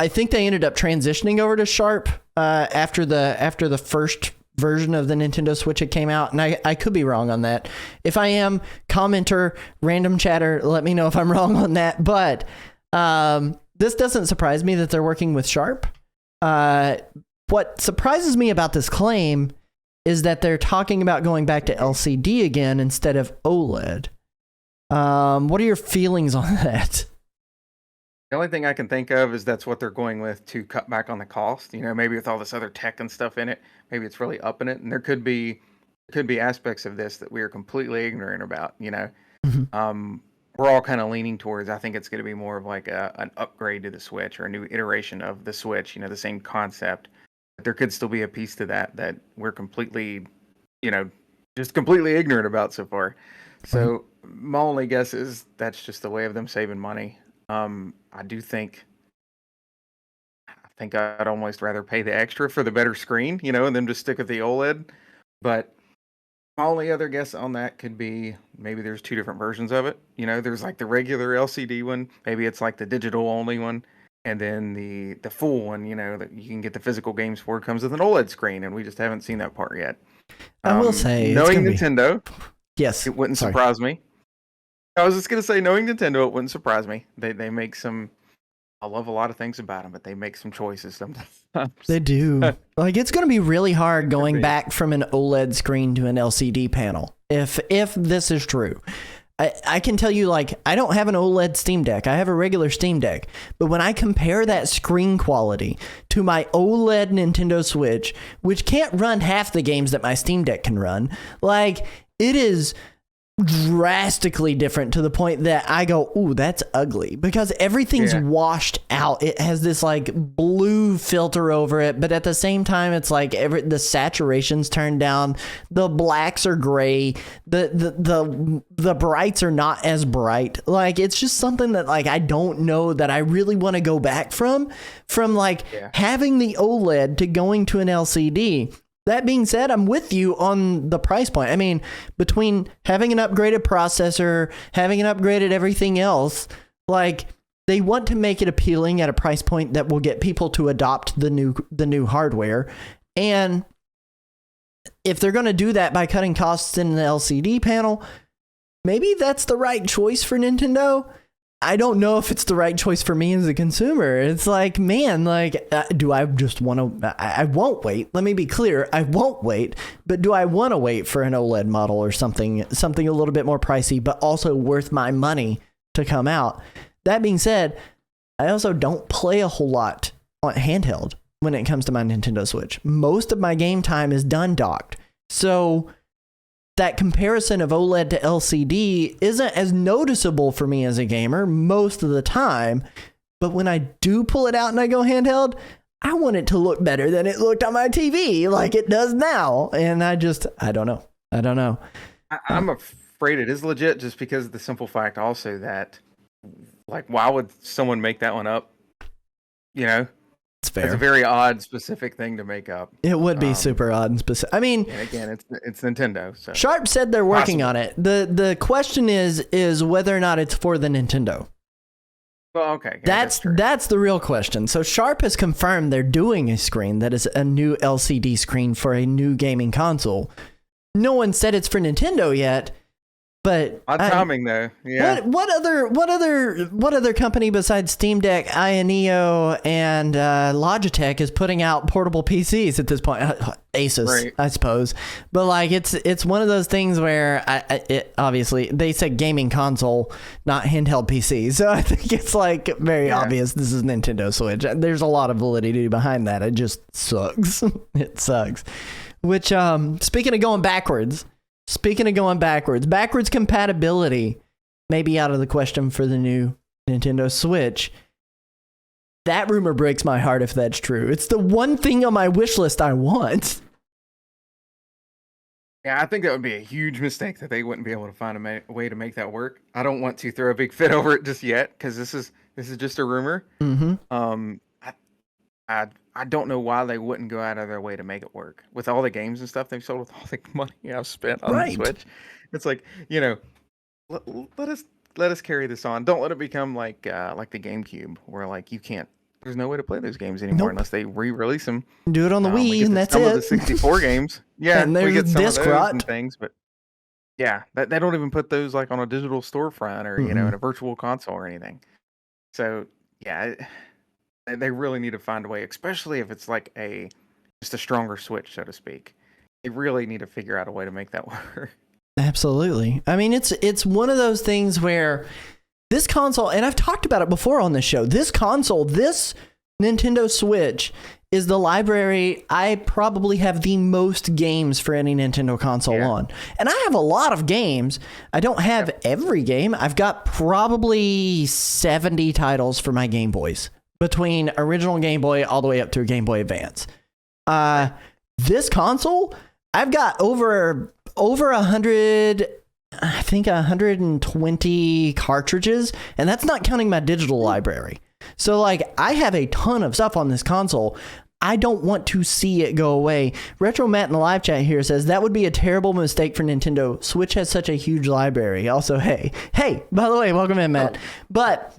I think they ended up transitioning over to Sharp after the first version of the Nintendo Switch had came out, and I could be wrong on that. If I am, commenter, random chatter, let me know if I'm wrong on that. But this doesn't surprise me that they're working with Sharp. What surprises me about this claim is that they're talking about going back to LCD again instead of OLED. What are your feelings on that? The only thing I can think of is that's what they're going with to cut back on the cost. You know, maybe with all this other tech and stuff in it, maybe it's really upping it. And there could be aspects of this that we are completely ignorant about. You know, Mhm. we're all kind of leaning towards. I think it's going to be more of like an upgrade to the Switch or a new iteration of the Switch. You know, the same concept. But there could still be a piece to that we're completely, you know, just completely ignorant about so far. So my only guess is that's just a way of them saving money. I do think I think I'd almost rather pay the extra for the better screen, you know, and then just stick with the OLED. But my only other guess on that could be maybe there's two different versions of it. You know, there's like the regular LCD one, maybe it's like the digital only one, and then the full one, you know, that you can get the physical games for comes with an OLED screen, and we just haven't seen that part yet. I will say, it's Knowing gonna be Nintendo, yes. it wouldn't Sorry, surprise me. I was just gonna say, knowing Nintendo, it wouldn't surprise me. They make some. I love a lot of things about them, but they make some choices sometimes. they do. Like it's gonna be really hard going be. back from an OLED screen to an LCD panel. If this is true. I can tell you, like, I don't have an OLED Steam Deck. I have a regular Steam Deck. But when I compare that screen quality to my OLED Nintendo Switch, which can't run half the games that my Steam Deck can run, like, it is drastically different to the point that I go, ooh, that's ugly, because everything's washed out. It has this like blue filter over it, but at the same time, it's like the saturation's turned down, the blacks are gray, the brights are not as bright. Like it's just something that like I don't know that I really want to go back from like having the OLED to going to an LCD. That being said, I'm with you on the price point. I mean, between having an upgraded processor, having an upgraded everything else, like they want to make it appealing at a price point that will get people to adopt the new hardware. And if they're going to do that by cutting costs in the LCD panel, maybe that's the right choice for Nintendo. I don't know if it's the right choice for me as a consumer. It's like, man, like, do I just want to? I won't wait. Let me be clear. I won't wait. But do I want to wait for an OLED model or something a little bit more pricey, but also worth my money to come out? That being said, I also don't play a whole lot on handheld when it comes to my Nintendo Switch. Most of my game time is done docked. So that comparison of OLED to LCD isn't as noticeable for me as a gamer most of the time. But when I do pull it out and I go handheld, I want it to look better than it looked on my TV like it does now. And I don't know. I'm afraid it is legit just because of the simple fact also that, like, why would someone make that one up? You know? It's fair. It's a very odd, specific thing to make up. It would be super odd and specific. I mean, and again, it's Nintendo. So Sharp said they're working on it. The question is whether or not it's for the Nintendo. Well, okay. Yeah, that's the real question. So Sharp has confirmed they're doing a screen that is a new LCD screen for a new gaming console. No one said it's for Nintendo yet. But odd timing though. Yeah. What other company besides Steam Deck, Ioneo, and Logitech is putting out portable PCs at this point? Asus, right. I suppose. But like it's one of those things where it obviously they said gaming console, not handheld PC. So I think it's like very obvious this is Nintendo Switch. There's a lot of validity behind that. It just sucks. It sucks. Which speaking of going backwards, backwards compatibility may be out of the question for the new Nintendo Switch. That rumor breaks my heart if that's true. It's the one thing on my wish list I want. Yeah, I think that would be a huge mistake that they wouldn't be able to find a way to make that work. I don't want to throw a big fit over it just yet because this is just a rumor. Mm-hmm. I don't know why they wouldn't go out of their way to make it work with all the games and stuff they've sold, with all the money I've spent on the Switch. It's like, you know, let us carry this on. Don't let it become like the GameCube, where like there's no way to play those games anymore unless they re-release them. Do it on the Wii, and that's some it. Some of the 64 games, and we get some disc of those rot and things, but yeah, they don't even put those like on a digital storefront or you know in a virtual console or anything. So yeah. They really need to find a way, especially if it's like just a stronger Switch, so to speak. They really need to figure out a way to make that work. Absolutely. I mean, it's one of those things where this console, and I've talked about it before on this show, this console, this Nintendo Switch is the library I probably have the most games for any Nintendo console on. And I have a lot of games. I don't have every game. I've got probably 70 titles for my Game Boys, between original Game Boy all the way up to Game Boy Advance. This console, I've got over 100, I think 120 cartridges, and that's not counting my digital library. So like, I have a ton of stuff on this console. I don't want to see it go away. Retro Matt in the live chat here says that would be a terrible mistake for Nintendo. Switch has such a huge library. Also, hey, by the way, welcome in, Matt. But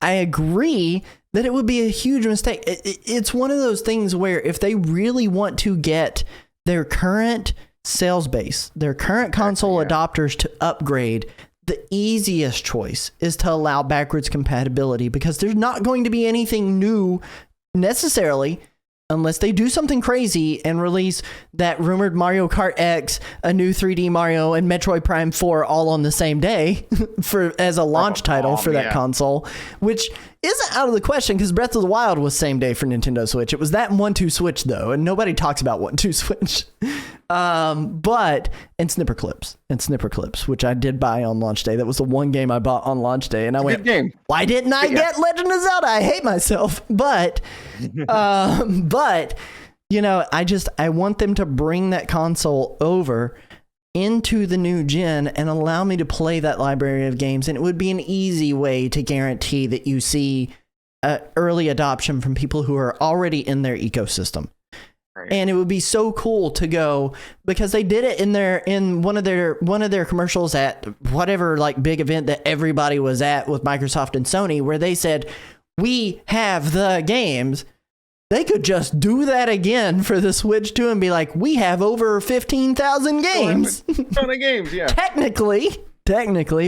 I agree that it would be a huge mistake. It's one of those things where if they really want to get their current sales base, their current console adopters to upgrade, the easiest choice is to allow backwards compatibility, because there's not going to be anything new necessarily unless they do something crazy and release that rumored Mario Kart X, a new 3D Mario, and Metroid Prime 4 all on the same day as a launch title for that console, which isn't out of the question because Breath of the Wild was same day for Nintendo Switch. It was that and 1-2 Switch though, and nobody talks about 1-2 Switch. And Snipper Clips, which I did buy on launch day. That was the one game I bought on launch day, and I went, why didn't I get Legend of Zelda? I hate myself. But you know, I want them to bring that console over into the new gen and allow me to play that library of games. And it would be an easy way to guarantee that you see early adoption from people who are already in their ecosystem. Right. And it would be so cool to go, because they did it in one of their commercials at whatever like big event that everybody was at with Microsoft and Sony, where they said, we have the games. They could just do that again for the Switch too and be like, we have over 15,000 games. A ton of games, yeah. Technically,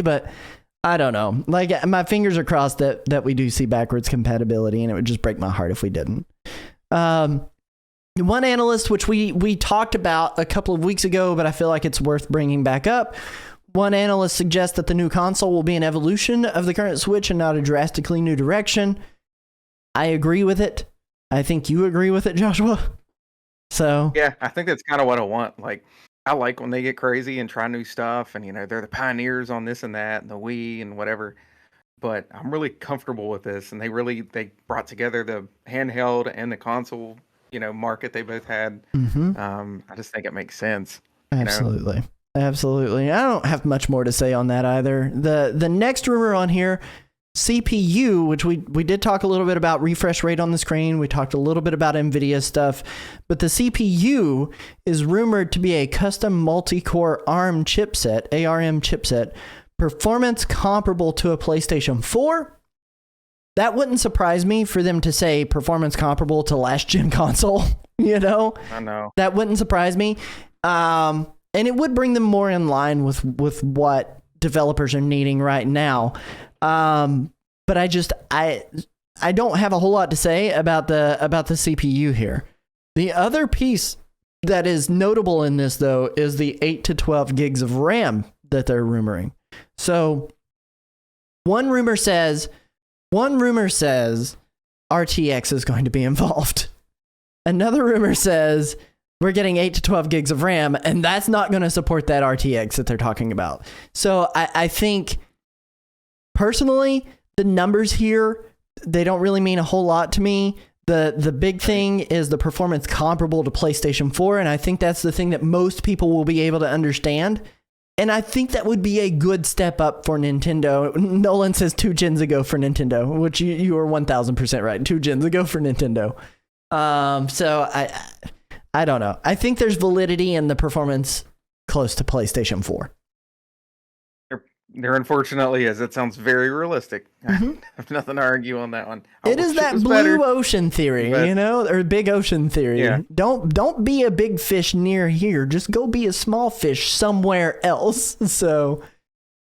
but I don't know. Like, my fingers are crossed that we do see backwards compatibility, and it would just break my heart if we didn't. One analyst, which we talked about a couple of weeks ago, but I feel like it's worth bringing back up. One analyst suggests that the new console will be an evolution of the current Switch and not a drastically new direction. I agree with it. I think you agree with it, Joshua. So yeah, I think that's kind of what I want. Like, I like when they get crazy and try new stuff, and you know, they're the pioneers on this and that, and the Wii and whatever. But I'm really comfortable with this, and they brought together the handheld and the console, you know, market they both had. I just think it makes sense. Absolutely. Absolutely. I don't have much more to say on that either. The next rumor on here, CPU, which we did talk a little bit about refresh rate on the screen. We talked a little bit about NVIDIA stuff, but the CPU is rumored to be a custom multi-core ARM chipset, ARM chipset, performance comparable to a PlayStation 4. That wouldn't surprise me for them to say performance comparable to last gen console, you know? I know. That wouldn't surprise me. And it would bring them more in line with what developers are needing right now. But I don't have a whole lot to say about the CPU here. The other piece that is notable in this though is the 8 to 12 gigs of RAM that they're rumoring. So one rumor says RTX is going to be involved. Another rumor says we're getting 8 to 12 gigs of RAM, and that's not going to support that RTX that they're talking about. So I think personally, the numbers here, they don't really mean a whole lot to me. The big thing is the performance comparable to PlayStation 4, and I think that's the thing that most people will be able to understand. And I think that would be a good step up for Nintendo. Nolan says 2 gens ago for Nintendo, which you are 1000% right. 2 gens ago for Nintendo. So I don't know. I think there's validity in the performance close to PlayStation 4. There unfortunately is. It sounds very realistic. I have nothing to argue on that one. It is that blue ocean theory, you know, or big ocean theory. Yeah. Don't be a big fish near here. Just go be a small fish somewhere else. So,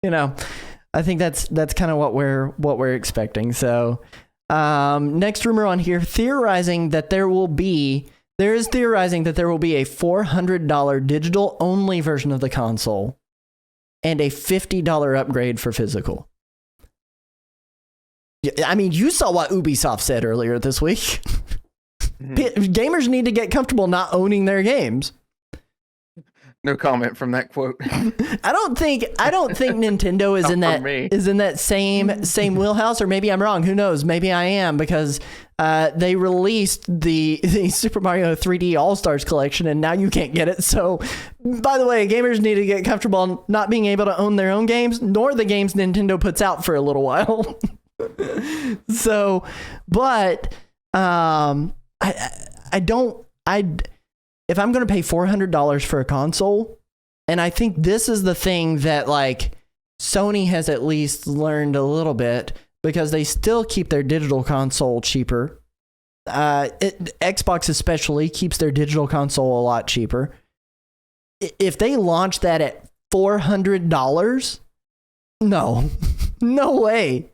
you know, I think that's kind of what we're expecting. So, next rumor on here, theorizing that there will be There is theorizing that there will be a $400 digital only version of the console and a $50 upgrade for physical. I mean, you saw what Ubisoft said earlier this week. Gamers need to get comfortable not owning their games. No comment from that quote. I don't think Nintendo is in that same wheelhouse, or maybe I'm wrong. Who knows? Maybe I am, because they released the Super Mario 3D All-Stars collection, and now you can't get it. So, by the way, gamers need to get comfortable not being able to own their own games, nor the games Nintendo puts out for a little while. So, but if I'm going to pay $400 for a console, and I think this is the thing that like Sony has at least learned a little bit, because they still keep their digital console cheaper. Xbox especially keeps their digital console a lot cheaper. If they launch that at $400, no way.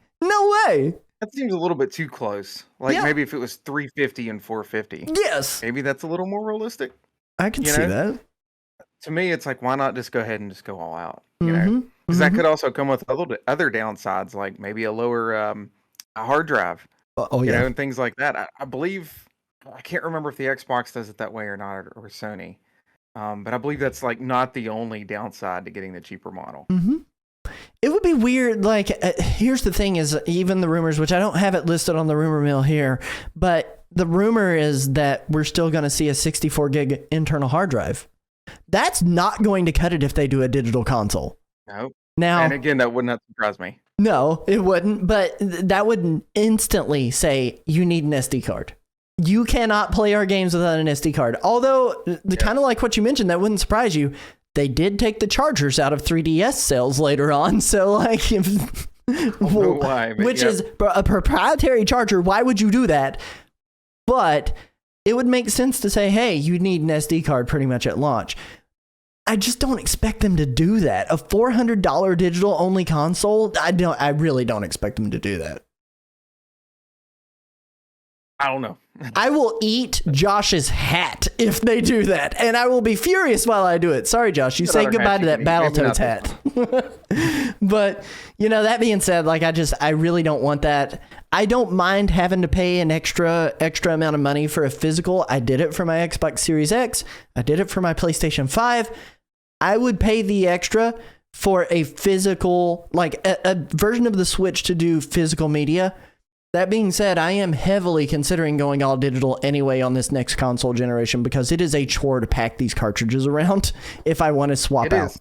That seems a little bit too close. Like maybe if it was $350 and $450. Yes. Maybe that's a little more realistic. I can see that. To me, it's like, why not just go ahead and just go all out? You know, because that could also come with other downsides, like maybe a lower a hard drive. You know, and things like that. I believe, I can't remember if the Xbox does it that way or not, or Sony. But I believe that's like not the only downside to getting the cheaper model. It would be weird. Like, here's the thing: is even the rumors, which I don't have it listed on the rumor mill here, but the rumor is that we're still going to see a 64 gig internal hard drive. That's not going to cut it if they do a digital console. No. Now, and again, that would not surprise me. No, it wouldn't. But that would instantly say you need an SD card. You cannot play our games without an SD card. Although, kind of like what you mentioned, that wouldn't surprise you. They did take the chargers out of 3DS sales later on. So, like, why, which is a proprietary charger. Why would you do that? But it would make sense to say, hey, you need an SD card pretty much at launch. I just don't expect them to do that. A $400 digital only console, I really don't expect them to do that. I don't know. I will eat Josh's hat if they do that, and I will be furious while I do it. Sorry, Josh, you say goodbye to that Battletoads hat. But, you know, that being said, like, I really don't want that. I don't mind having to pay an extra amount of money for a physical. I did it for my Xbox Series X. I did it for my PlayStation 5. I would pay the extra for a physical, like a version of the Switch to do physical media. That being said, I am heavily considering going all digital anyway on this next console generation, because it is a chore to pack these cartridges around if I want to swap out.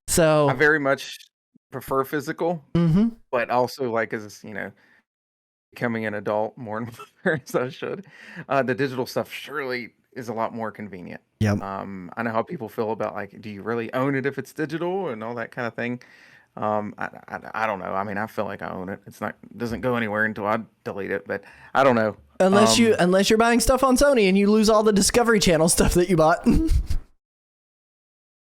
So I very much prefer physical, but also, like, as you know, becoming an adult more and more as I should, the digital stuff surely is a lot more convenient. Yep. I know how people feel about, like, do you really own it if it's digital and all that kind of thing. I don't know. I mean, I feel like I own it. It doesn't go anywhere until I delete it, but I don't know. Unless you're buying stuff on Sony and you lose all the Discovery Channel stuff that you bought.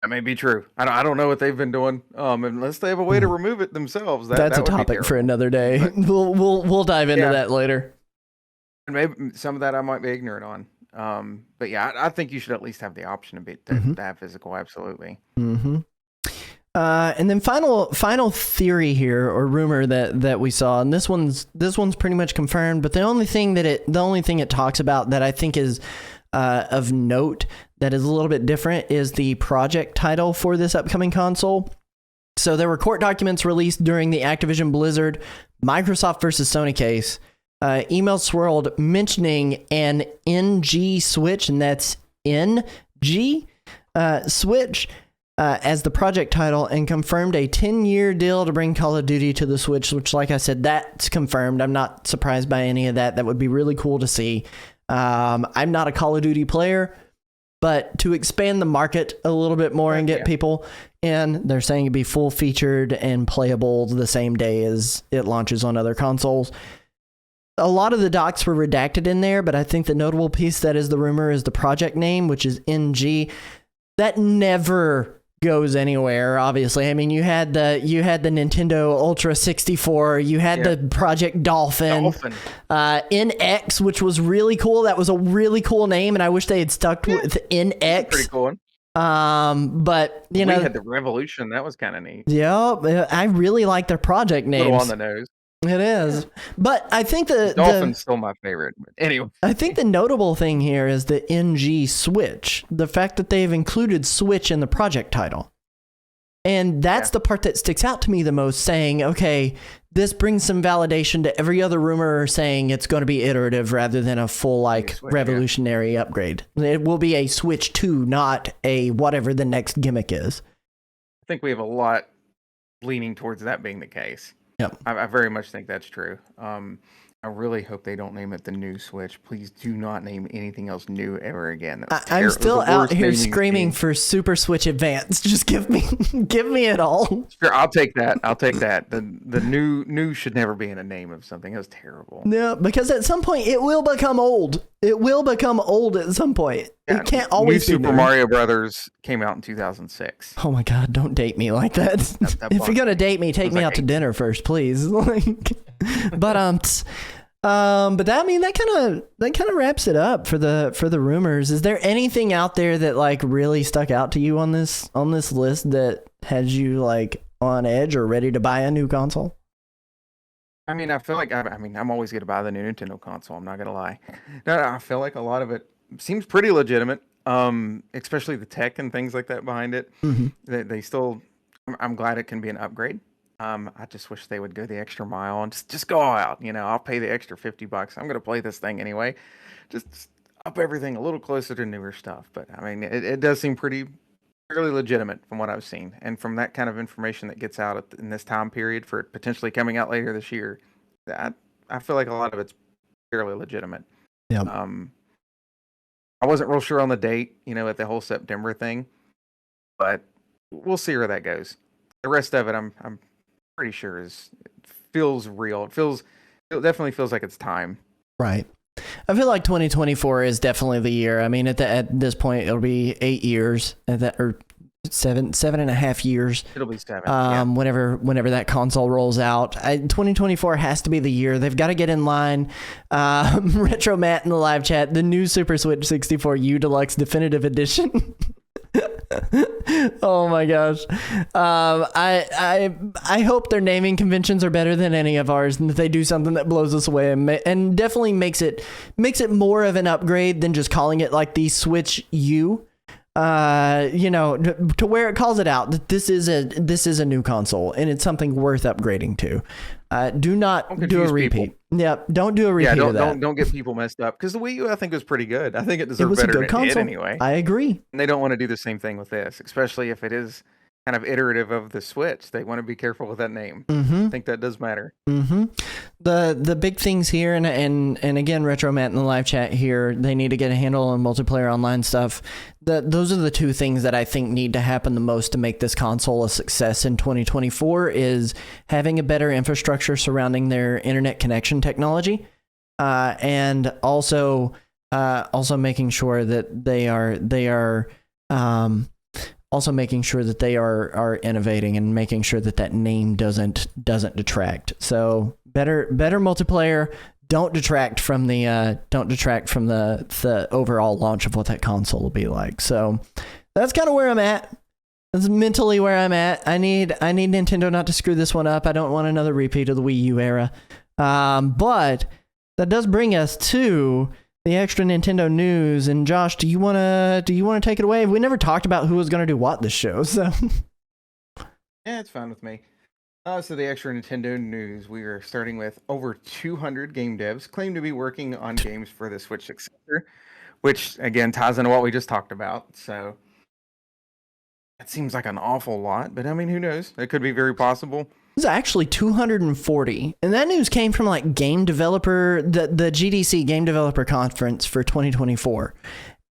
That may be true. I don't know what they've been doing. Unless they have a way to remove it themselves. That's a topic for another day. But we'll dive into that later. And maybe some of that I might be ignorant on. But yeah, I think you should at least have the option to have physical. Absolutely. And then final theory here, or rumor that we saw, and this one's pretty much confirmed. But the only thing it talks about that I think is of note that is a little bit different is the project title for this upcoming console. So there were court documents released during the Activision Blizzard Microsoft versus Sony case. Emails swirled mentioning an NG Switch, and that's NG Switch, as the project title, and confirmed a 10-year deal to bring Call of Duty to the Switch, which, like I said, that's confirmed. I'm not surprised by any of that. That would be really cool to see. I'm not a Call of Duty player, but to expand the market a little bit more and get people in, they're saying it'd be full featured and playable the same day as it launches on other consoles. A lot of the docs were redacted in there, but I think the notable piece that is the rumor is the project name, which is NG. That never goes anywhere. Obviously, I mean, you had the Nintendo Ultra 64, you had the Project Dolphin. NX, which was really cool. That was a really cool name, and I wish they had stuck with NX. Pretty cool one. But you know, we had the Revolution. That was kind of neat. Yeah, I really like their project names. A little on the nose. It is, but I think the Dolphin's still my favorite. Anyway, I think the notable thing here is the NG Switch. The fact that they've included Switch in the project title, and that's the part that sticks out to me the most. Saying, okay, this brings some validation to every other rumor saying it's going to be iterative rather than a full Switch, revolutionary upgrade. It will be a Switch 2, not a whatever the next gimmick is. I think we have a lot leaning towards that being the case. Yep. I very much think that's true. I really hope they don't name it the new Switch. Please do not name anything else new ever again. I'm still out here screaming for Super Switch Advance. Just give me it all. Sure, I'll take that. The new should never be in a name of something. That's terrible. No, because at some point it will become old. It will become old at some point. It can't always be Super Mario Brothers came out in 2006. Oh my God, don't date me like that. If you're gonna date me, take me out to dinner first, please. But that kind of wraps it up for the rumors. Is there anything out there that like really stuck out to you on this list that has you like on edge or ready to buy a new console? I mean, I feel like I'm always going to buy the new Nintendo console. I'm not going to lie. No, I feel like a lot of it seems pretty legitimate, especially the tech and things like that behind it. Mm-hmm. They still, I'm glad it can be an upgrade. I just wish they would go the extra mile and just go all out. You know, I'll pay the extra $50. I'm going to play this thing anyway. Just up everything a little closer to newer stuff. But I mean, it does seem fairly legitimate from what I've seen, and from that kind of information that gets out in this time period for it potentially coming out later this year. I feel like a lot of it's fairly legitimate. Yeah. I wasn't real sure on the date, at the whole September thing, but we'll see where that goes. The rest of it, I'm pretty sure it feels real. It definitely feels like it's time. Right. I feel like 2024 is definitely the year. I mean, at this point, it'll be 8 years, or 7.5 years. It'll be 7. Whenever that console rolls out, 2024 has to be the year. They've got to get in line. Retro Matt in the live chat, the new Super Switch 64 U Deluxe Definitive Edition. Oh my gosh. I hope their naming conventions are better than any of ours, and that they do something that blows us away and definitely makes it more of an upgrade than just calling it like the Switch U. To where it calls it out that this is a new console and it's something worth upgrading to. Do not do a repeat. People. Yep, don't do a repeat of that. Don't get people messed up, because the Wii U I think was pretty good. I think it deserved better than it did anyway. I agree. And they don't want to do the same thing with this, especially if it is kind of iterative of the Switch. They want to be careful with that name. Mm-hmm. I think that does matter. Mm-hmm. The big things here, and again, Retro Matt in the live chat here, they need to get a handle on multiplayer online stuff. Those are the two things that I think need to happen the most to make this console a success in 2024, is having a better infrastructure surrounding their internet connection technology, and also making sure that they are also making sure that they are innovating and making sure that name doesn't detract. So better multiplayer. Don't detract from the overall launch of what that console will be like. So that's kind of where I'm at. That's mentally where I'm at. I need Nintendo not to screw this one up. I don't want another repeat of the Wii U era. But that does bring us to the extra Nintendo news. And Josh, do you wanna take it away? We never talked about who was gonna do what this show, so yeah, it's fine with me. So the extra Nintendo news, we are starting with over 200 game devs claim to be working on games for the Switch successor, which again ties into what we just talked about. So that seems like an awful lot, but I mean, who knows? It could be very possible. It's actually 240, and that news came from like the GDC Game Developer Conference for 2024,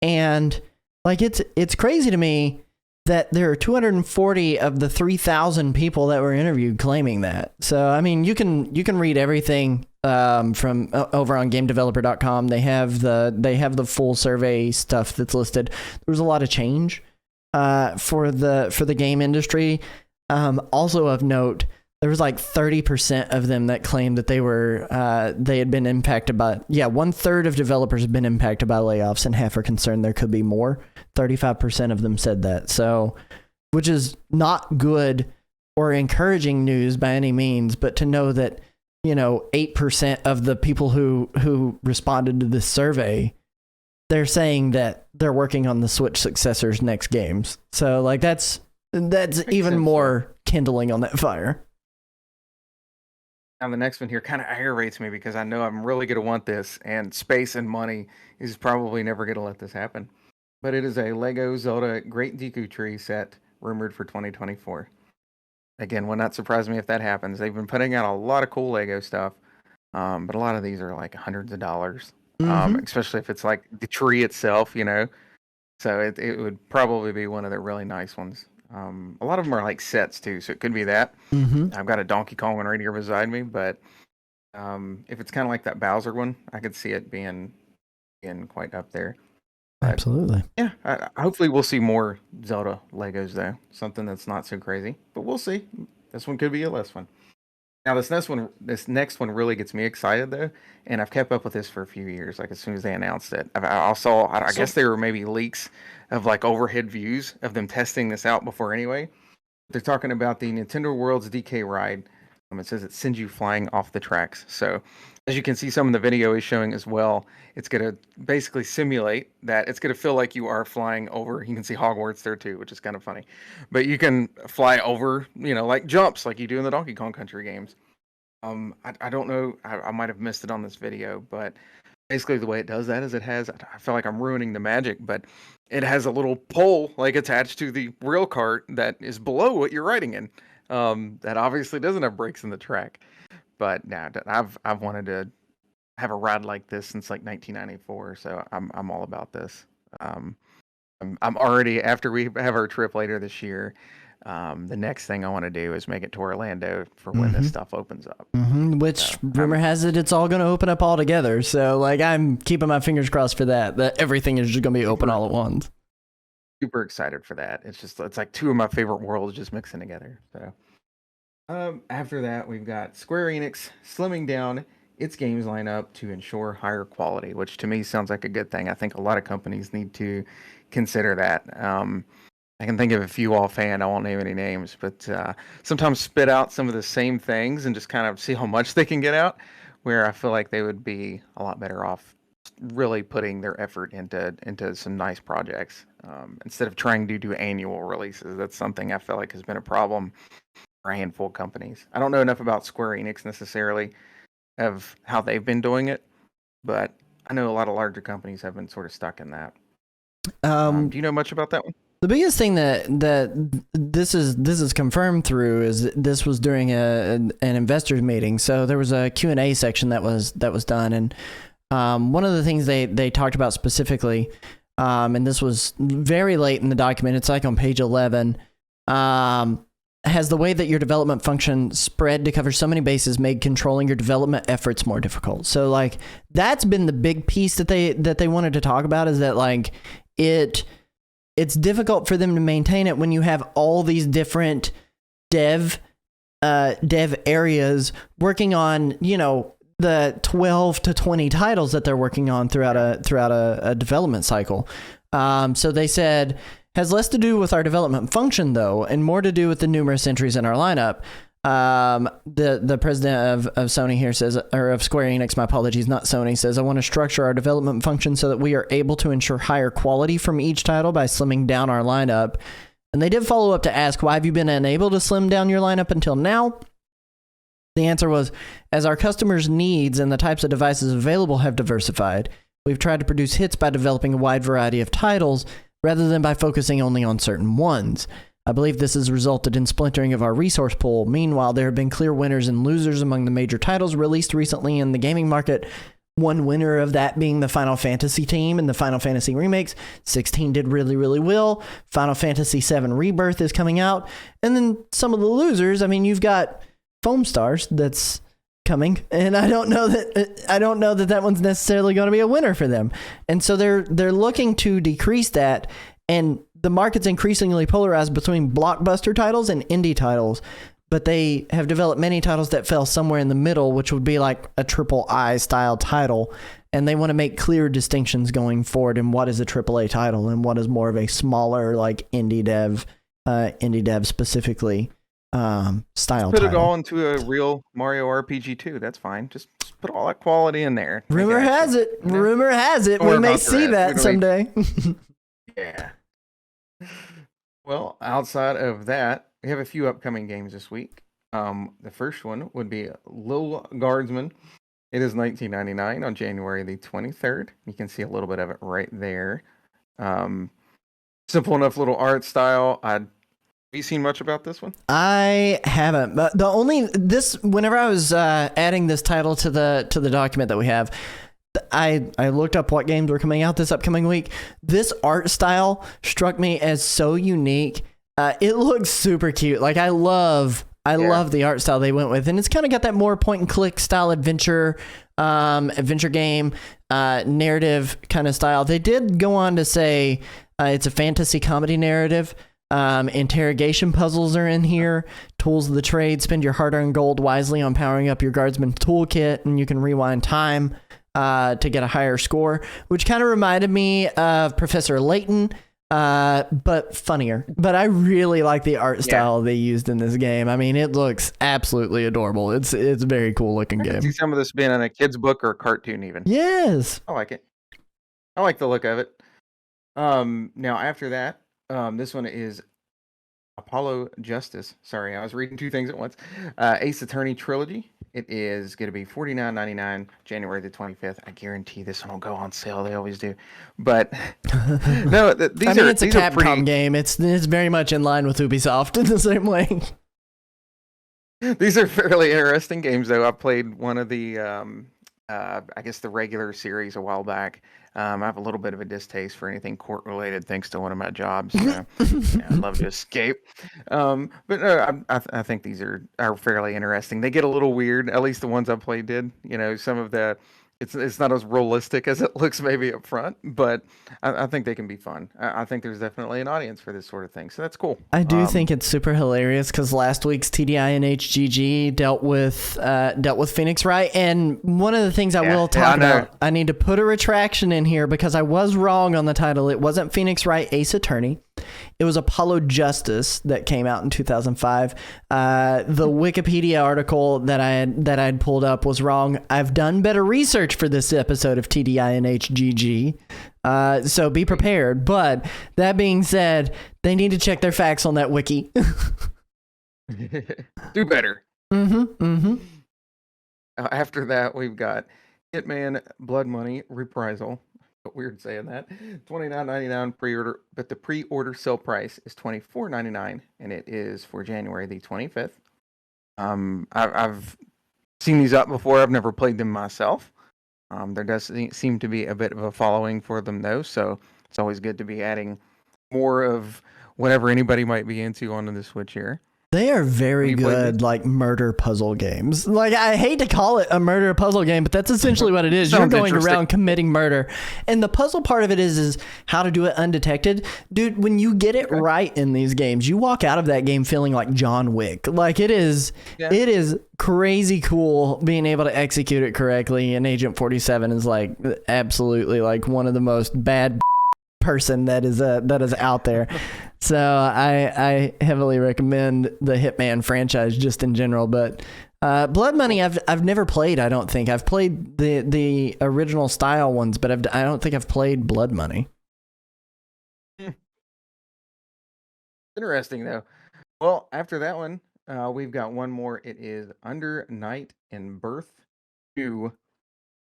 and like it's crazy to me that there are 240 of the 3,000 people that were interviewed claiming that. So I mean, you can read everything from over on GameDeveloper.com. They have the full survey stuff that's listed. There was a lot of change for the game industry. Also of note, there was like 30% of them that claimed that they had been impacted by, 1/3 of developers have been impacted by layoffs, and half are concerned there could be more. 35% of them said that. So, which is not good or encouraging news by any means, but to know that, 8% of the people who responded to this survey, they're saying that they're working on the Switch successor's next games. So like that's even more kindling on that fire. Now the next one here kind of aggravates me because I know I'm really going to want this, and space and money is probably never going to let this happen. But it is a Lego Zelda Great Deku Tree set rumored for 2024. Again, would not surprise me if that happens. They've been putting out a lot of cool Lego stuff, but a lot of these are like hundreds of dollars, especially if it's like the tree itself, So it would probably be one of the really nice ones. A lot of them are like sets too, so it could be that. I've got a Donkey Kong one right here beside me, but if it's kind of like that Bowser one, I could see it being quite up there. But, absolutely. Yeah, hopefully we'll see more Zelda Legos though. Something that's not so crazy, but we'll see. This one could be a less one. Now this next one really gets me excited though, and I've kept up with this for a few years. Like as soon as they announced it, I guess there were maybe leaks of like overhead views of them testing this out before anyway. They're talking about the Nintendo World's DK ride. It says it sends you flying off the tracks. So as you can see, some of the video is showing as well. It's going to basically simulate that. It's going to feel like you are flying over. You can see Hogwarts there too, which is kind of funny. But you can fly over, like jumps like you do in the Donkey Kong Country games. I don't know. I might have missed it on this video, but basically the way it does that is I feel like I'm ruining the magic, but it has a little pole like attached to the rail cart that is below what you're riding in. That obviously doesn't have brakes in the track. But now I've wanted to have a ride like this since like 1994, so I'm all about this. I'm already, after we have our trip later this year, the next thing I want to do is make it to Orlando for when this stuff opens up. Which rumor has it, it's all going to open up all together. So like I'm keeping my fingers crossed for that everything is just going to be open all at once. Super excited for that. It's like two of my favorite worlds just mixing together. So after that, we've got Square Enix slimming down its games lineup to ensure higher quality, which to me sounds like a good thing. I think a lot of companies need to consider that. I can think of a few offhand. I won't name any names, but sometimes spit out some of the same things and just kind of see how much they can get out, where I feel like they would be a lot better off really putting their effort into some nice projects instead of trying to do annual releases. That's something I feel like has been a problem for a handful of companies. I don't know enough about Square Enix necessarily of how they've been doing it, but I know a lot of larger companies have been sort of stuck in that. Do you know much about that one? The biggest thing that this is confirmed through is this was during an investors meeting. So there was a Q&A section that was done, and one of the things they talked about specifically, and this was very late in the document, it's like on page 11, has the way that your development function spread to cover so many bases made controlling your development efforts more difficult. So like that's been the big piece that they wanted to talk about, is that like it's difficult for them to maintain it when you have all these different dev areas working on, the 12 to 20 titles that they're working on throughout a development cycle. So they said, has less to do with our development function though, and more to do with the numerous entries in our lineup. The president of Sony here says, or of Square Enix, my apologies, not Sony, says, I want to structure our development function so that we are able to ensure higher quality from each title by slimming down our lineup. And they did follow up to ask, why have you been unable to slim down your lineup until now? The answer was, as our customers' needs and the types of devices available have diversified, we've tried to produce hits by developing a wide variety of titles rather than by focusing only on certain ones. I believe this has resulted in splintering of our resource pool. Meanwhile, there have been clear winners and losers among the major titles released recently in the gaming market. One winner of that being the Final Fantasy team and the Final Fantasy remakes. 16 did really, really well. Final Fantasy VII Rebirth is coming out. And then some of the losers, I mean, you've got Foam Stars that's coming, and I don't know that one's necessarily going to be a winner for them. And so they're looking to decrease that. And the market's increasingly polarized between blockbuster titles and indie titles, but they have developed many titles that fell somewhere in the middle, which would be like a triple I style title. And they want to make clear distinctions going forward in what is a AAA title and what is more of a smaller, like indie dev specifically style. Put title. it all into a real Mario RPG too. That's fine. Just put all that quality in there. Rumor has it. You know? Rumor has it. We may see that someday. Yeah. Well, outside of that, we have a few upcoming games this week. The first one would be Little Guardsman. It is $19.99 on January the 23rd. You can see a little bit of it right there. Simple enough little art style. Have you seen much about this one? I haven't. But whenever I was adding this title to the document that we have, I looked up what games were coming out this upcoming week. This art style struck me as so unique. It looks super cute. Like I love the art style they went with, and it's kind of got that more point and click style adventure game, narrative kind of style. They did go on to say it's a fantasy comedy narrative. Interrogation puzzles are in here. Tools of the trade. Spend your hard-earned gold wisely on powering up your guardsman toolkit, and you can rewind time to get a higher score, which kind of reminded me of Professor Layton, but funnier. But I really like the art style they used in this game. I mean, it looks absolutely adorable. It's a very cool looking game. I can see some of this being in a kid's book or a cartoon even. Yes. I like it. I like the look of it. Now after that, this one is Apollo Justice. Sorry, I was reading two things at once. Ace Attorney Trilogy. It is going to be $49.99 January the 25th. I guarantee this one will go on sale. They always do. But no, it's a Capcom game. It's very much in line with Ubisoft in the same way. These are fairly interesting games, though. I played one of the, I guess, the regular series a while back. I have a little bit of a distaste for anything court-related, thanks to one of my jobs. I love to escape. But no, I think these are fairly interesting. They get a little weird. At least the ones I played did. You know, some of the it's not as realistic as it looks maybe up front, but I think they can be fun. I think there's definitely an audience for this sort of thing, so that's cool. I do think it's super hilarious because last week's TDINHGG dealt with Phoenix Wright, and one of the things I will talk about, I need to put a retraction in here because I was wrong on the title. It wasn't Phoenix Wright Ace Attorney. It was Apollo Justice that came out in 2005. The Wikipedia article that I had pulled up was wrong. I've done better research for this episode of TDINHGG, so be prepared. But that being said, they need to check their facts on that wiki. Do better. Mm-hmm. After that, we've got Hitman Blood Money Reprisal. Weird saying that. $29.99 pre-order, but the pre-order sale price is $24.99, and it is for January the 25th. I've seen these up before. I've never played them myself. There does seem to be a bit of a following for them, though, so it's always good to be adding more of whatever anybody might be into onto the Switch here. They are very good, like, murder puzzle games. Like, I hate to call it a murder puzzle game, but that's essentially what it is. You're going around committing murder. And the puzzle part of it is how to do it undetected. Dude, when you get it right in these games, you walk out of that game feeling like John Wick. Like, it is crazy cool being able to execute it correctly. And Agent 47 is, like, absolutely, like, one of the most bad person that is out there. So I heavily recommend the Hitman franchise just in general, but Blood Money I've never played. I don't think I've played the original style ones, but I don't think I've played Blood Money. Interesting though. Well, after that one, we've got one more. It is Under Night in Birth 2.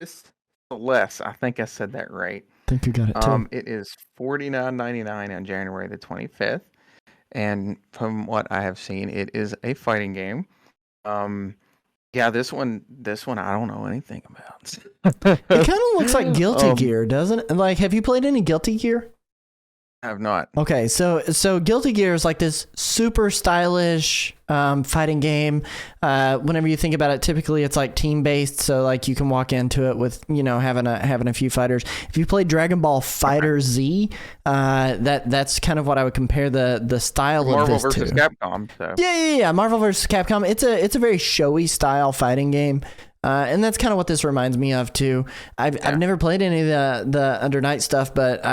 This Celeste. I think I said that right. I think you got it too. It is $49.99 on January the 25th, and from what I have seen, it is a fighting game. Yeah, this one I don't know anything about. It kind of looks like Guilty Gear, doesn't it? Like, have you played any Guilty Gear? I have not. Okay, so Guilty Gear is like this super stylish fighting game. Whenever you think about it, typically it's like team based, so like you can walk into it with having a few fighters. If you play Dragon Ball Fighter Z, that's kind of what I would compare the style Marvel of this versus to. Capcom. So. Yeah. Marvel versus Capcom. It's a very showy style fighting game. And that's kind of what this reminds me of too. I've never played any of the Under Night stuff, but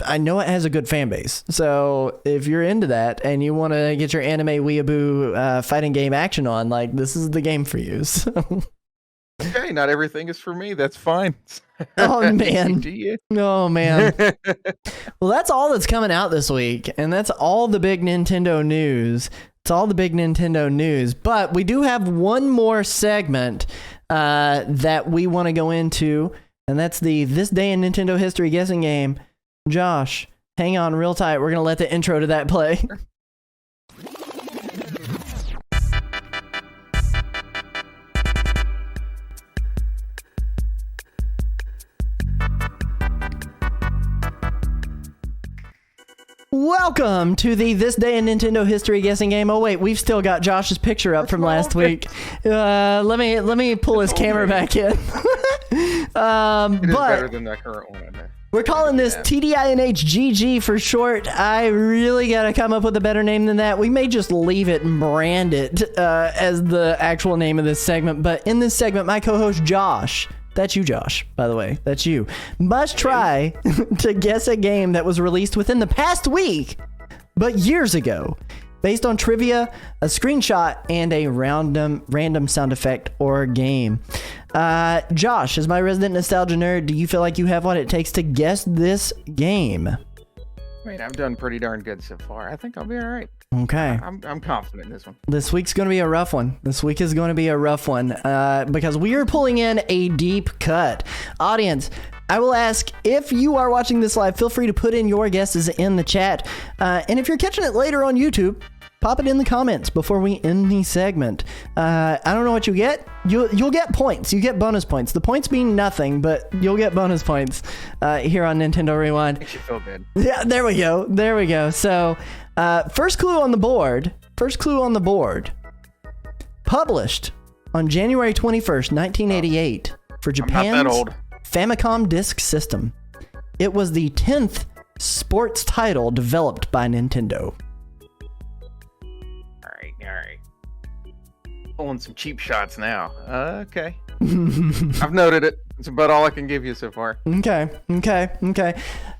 I know it has a good fan base. So if you're into that and you want to get your anime weeaboo fighting game action on, like this is the game for you. So. Okay, not everything is for me. That's fine. Oh man. Oh man. Well, that's all that's coming out this week, and that's all the big Nintendo news. It's all the big Nintendo news, but we do have one more segment that we want to go into, and that's the This Day in Nintendo History guessing game. Josh, hang on real tight. We're going to let the intro to that play. Welcome to the This Day in Nintendo History guessing game. Oh wait, we've still got Josh's picture up from last week. Let me pull his camera back in. It is better than the current one. I know. We're calling this TDINHGG for short. I really gotta come up with a better name than that. We may just leave it and brand it as the actual name of this segment. But in this segment, my co-host Josh, that's you, Josh, by the way, that's you, must try to guess a game that was released within the past week, but years ago, based on trivia, a screenshot, and a random sound effect or game. Josh, as my resident nostalgia nerd, do you feel like you have what it takes to guess this game? I mean, I've done pretty darn good so far. I think I'll be all right. Okay. I'm confident in this one. This week's going to be a rough one. This week is going to be a rough one because we are pulling in a deep cut. Audience, I will ask, if you are watching this live, feel free to put in your guesses in the chat. And if you're catching it later on YouTube, pop it in the comments before we end the segment. I don't know what you get. You'll get points. You get bonus points. The points mean nothing, but you'll get bonus points here on Nintendo Rewind. Makes you feel good. Yeah, there we go. There we go. So, first clue on the board. Published on January 21st, 1988 for Japan's Famicom Disk System. It was the 10th sports title developed by Nintendo. All right. Pulling some cheap shots now. Okay. I've noted it. It's about all I can give you so far. Okay.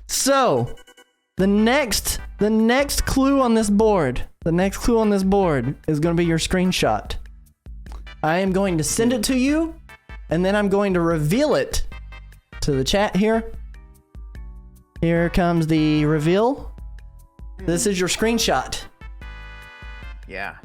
So, the next clue on this board, is going to be your screenshot. I am going to send it to you, and then I'm going to reveal it to the chat here. Here comes the reveal. This is your screenshot. Yeah.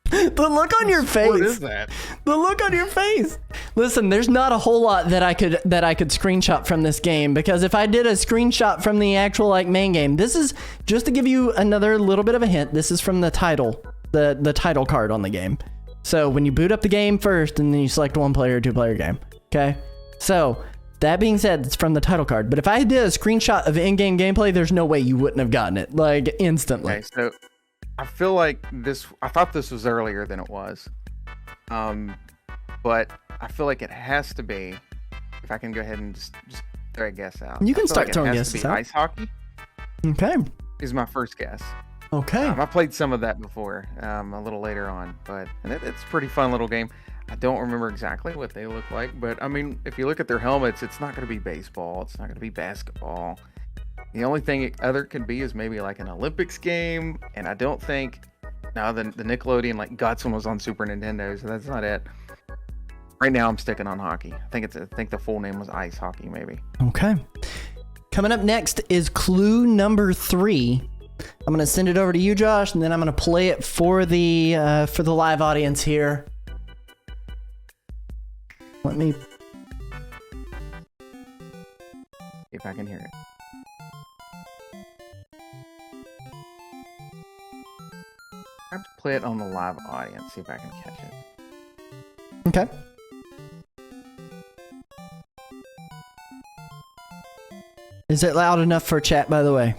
The look on your face. What is that? The look on your face. Listen, there's not a whole lot that I could screenshot from this game, because if I did a screenshot from the actual main game, this is just to give you another little bit of a hint. This is from the title, the title card on the game. So when you boot up the game first, and then you select one player or two player game. Okay. So that being said, it's from the title card. But if I did a screenshot of in-game gameplay, there's no way you wouldn't have gotten it instantly. Okay, so I feel like I thought this was earlier than it was. But I feel like it has to be, if I can go ahead and just throw a guess out. You can start throwing guesses out. Ice hockey. Okay. Is my first guess. Okay. I played some of that before, a little later on, but it's a pretty fun little game. I don't remember exactly what they look like, but I mean, if you look at their helmets, it's not going to be baseball. It's not going to be basketball. The only thing it could be is maybe like an Olympics game, and I don't think. Now the Nickelodeon Guts one was on Super Nintendo, so that's not it. Right now, I'm sticking on hockey. I think the full name was ice hockey, maybe. Okay. Coming up next is clue number 3. I'm gonna send it over to you, Josh, and then I'm gonna play it for the live audience here. Let me see if I can hear it. I have to play it on the live audience, see if I can catch it. Okay. Is it loud enough for chat, by the way?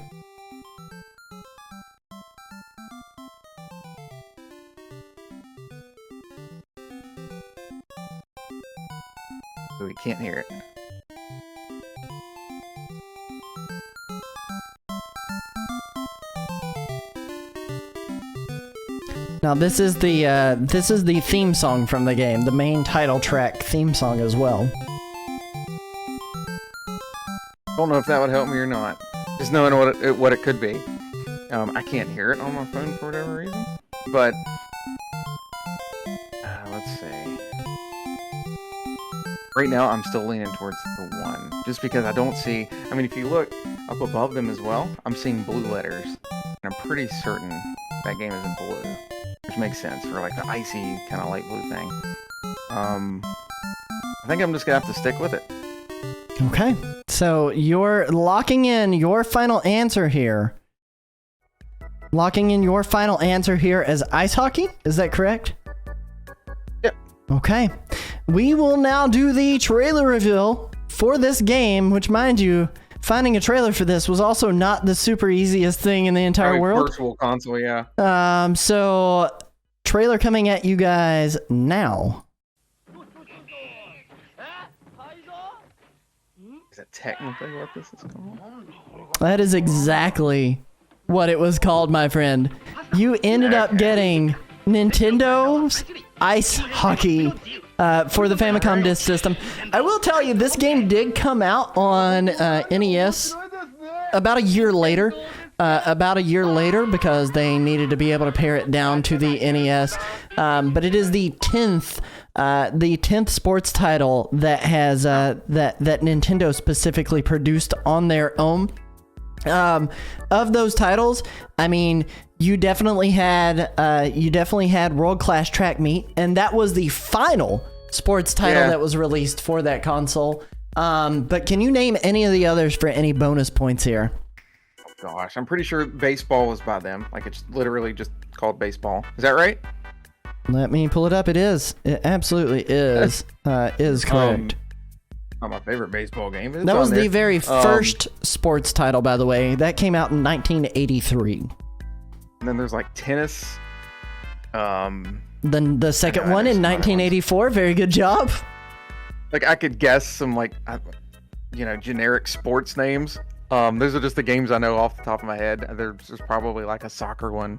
We can't hear it. Now this is the theme song from the game, the main title track theme song as well. Don't know if that would help me or not. Just knowing what it could be. I can't hear it on my phone for whatever reason. But let's see. Right now, I'm still leaning towards the 1, just because I don't see. I mean, if you look up above them as well, I'm seeing blue letters, and I'm pretty certain that game is in blue, which makes sense for like the icy kind of light blue thing. I think I'm just gonna have to stick with it. Okay, so you're locking in your final answer here. Locking in your final answer here as ice hockey? Is that correct? Yep. Okay. We will now do the trailer reveal for this game, which, mind you, finding a trailer for this was also not the super easiest thing in the entire world. Virtual console, yeah. So, trailer coming at you guys now. Is that technically what this is called? That is exactly what it was called, my friend. You ended up getting Nintendo's Ice Hockey for the Famicom Disk System. I will tell you, this game did come out on NES about a year later. Because they needed to be able to pare it down to the NES. But it is the 10th sports title that has that Nintendo specifically produced on their own. Of those titles, I mean, you definitely had World Class Track Meet, and that was the final sports title that was released for that console. But can you name any of the others for any bonus points here? Gosh, I'm pretty sure baseball was by them. Like, it's literally just called baseball. Is that right? Let me pull it up. It is. It absolutely is. Is correct. Not my favorite baseball game. That was the very first sports title, by the way. That came out in 1983. And then there's like tennis. Then the second one in 1984. Very good job. Like, I could guess some like, generic sports names. Those are just the games I know off the top of my head. There's probably like a soccer one.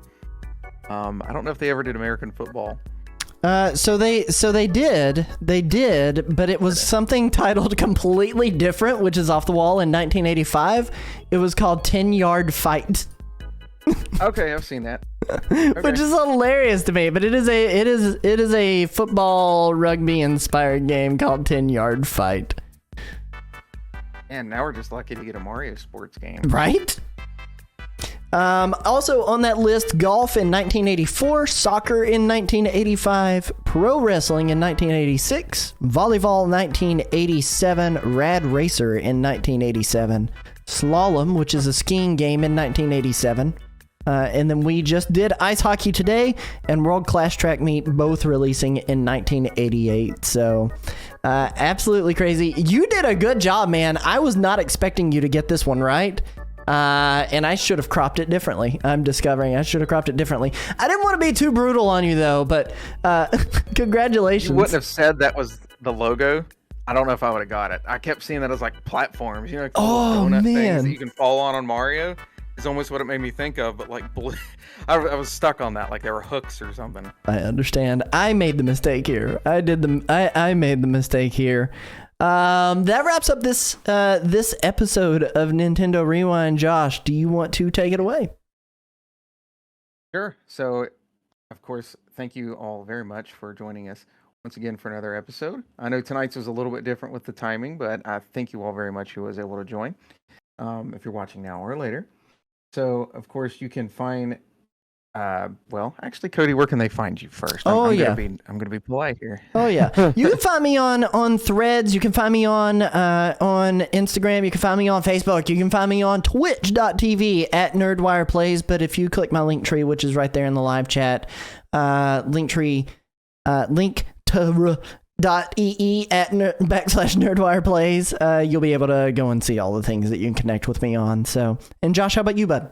I don't know if they ever did American football. So they did, but it was something titled completely different, which is off the wall in 1985. It was called 10-Yard Fight. Okay, I've seen that. Okay. Which is hilarious to me, but it is a football rugby inspired game called 10-Yard Fight. And now we're just lucky to get a Mario sports game. Right? Also on that list, golf in 1984, soccer in 1985, pro wrestling in 1986, volleyball 1987, Rad Racer in 1987, slalom, which is a skiing game, in 1987. And then we just did ice hockey today and World Class Track Meet, both releasing in 1988. So absolutely crazy. You did a good job, man. I was not expecting you to get this one right. And I should have cropped it differently. I'm discovering I should have cropped it differently. I didn't want to be too brutal on you, though, but congratulations. You wouldn't have said that was the logo. I don't know if I would have got it. I kept seeing that as like platforms, like the little donut things that you can fall on Mario. Is almost what it made me think of, but like I was stuck on that, like there were hooks or something. I understand. I made the mistake here. I made the mistake here. That wraps up this episode of Nintendo Rewind. Josh, do you want to take it away? Sure. So, of course, thank you all very much for joining us once again for another episode. I know tonight's was a little bit different with the timing, but I thank you all very much who was able to join. If you're watching now or later. So, of course, you can find, actually, Cody, where can they find you first? I'm going to be polite here. Oh, yeah. You can find me on Threads. You can find me on Instagram. You can find me on Facebook. You can find me on twitch.tv at NerdWirePlays. But if you click my link tree, which is right there in the live chat, link to /nerdwire plays. You'll be able to go and see all the things that you can connect with me on. So, and Josh, how about you, bud?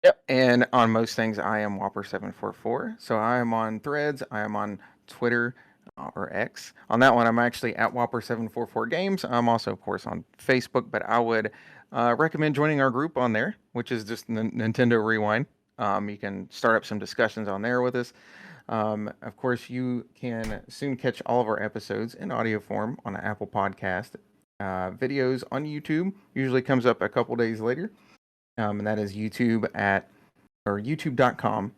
Yep. And on most things, I am Whopper744. So I am on Threads. I am on Twitter or X. On that one, I'm actually at Whopper744 Games. I'm also, of course, on Facebook, but I would recommend joining our group on there, which is just Nintendo Rewind. You can start up some discussions on there with us. Of course, you can soon catch all of our episodes in audio form on an Apple Podcast. Videos on YouTube usually comes up a couple days later. And that is youtube.com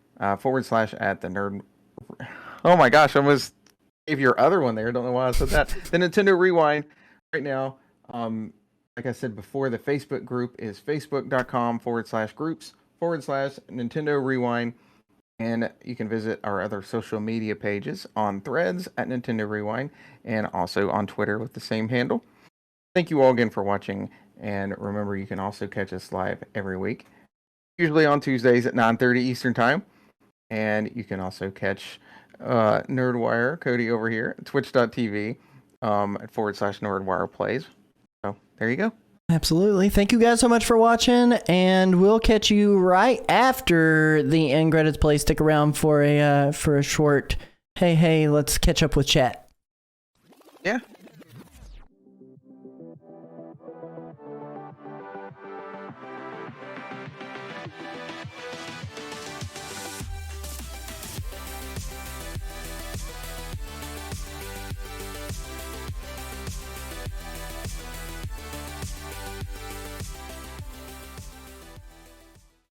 / at the nerd. Oh my gosh, I almost gave your other one there. Don't know why I said that. The Nintendo Rewind right now. Like I said before, the Facebook group is facebook.com / groups / Nintendo Rewind. And you can visit our other social media pages on Threads at Nintendo Rewind and also on Twitter with the same handle. Thank you all again for watching. And remember, you can also catch us live every week, usually on Tuesdays at 9:30 Eastern Time. And you can also catch Nerdwire, Cody over here, twitch.tv at / Nerdwire Plays. So there you go. Absolutely. Thank you guys so much for watching, and we'll catch you right after the end credits play. Stick around for a short, hey, let's catch up with chat. Yeah.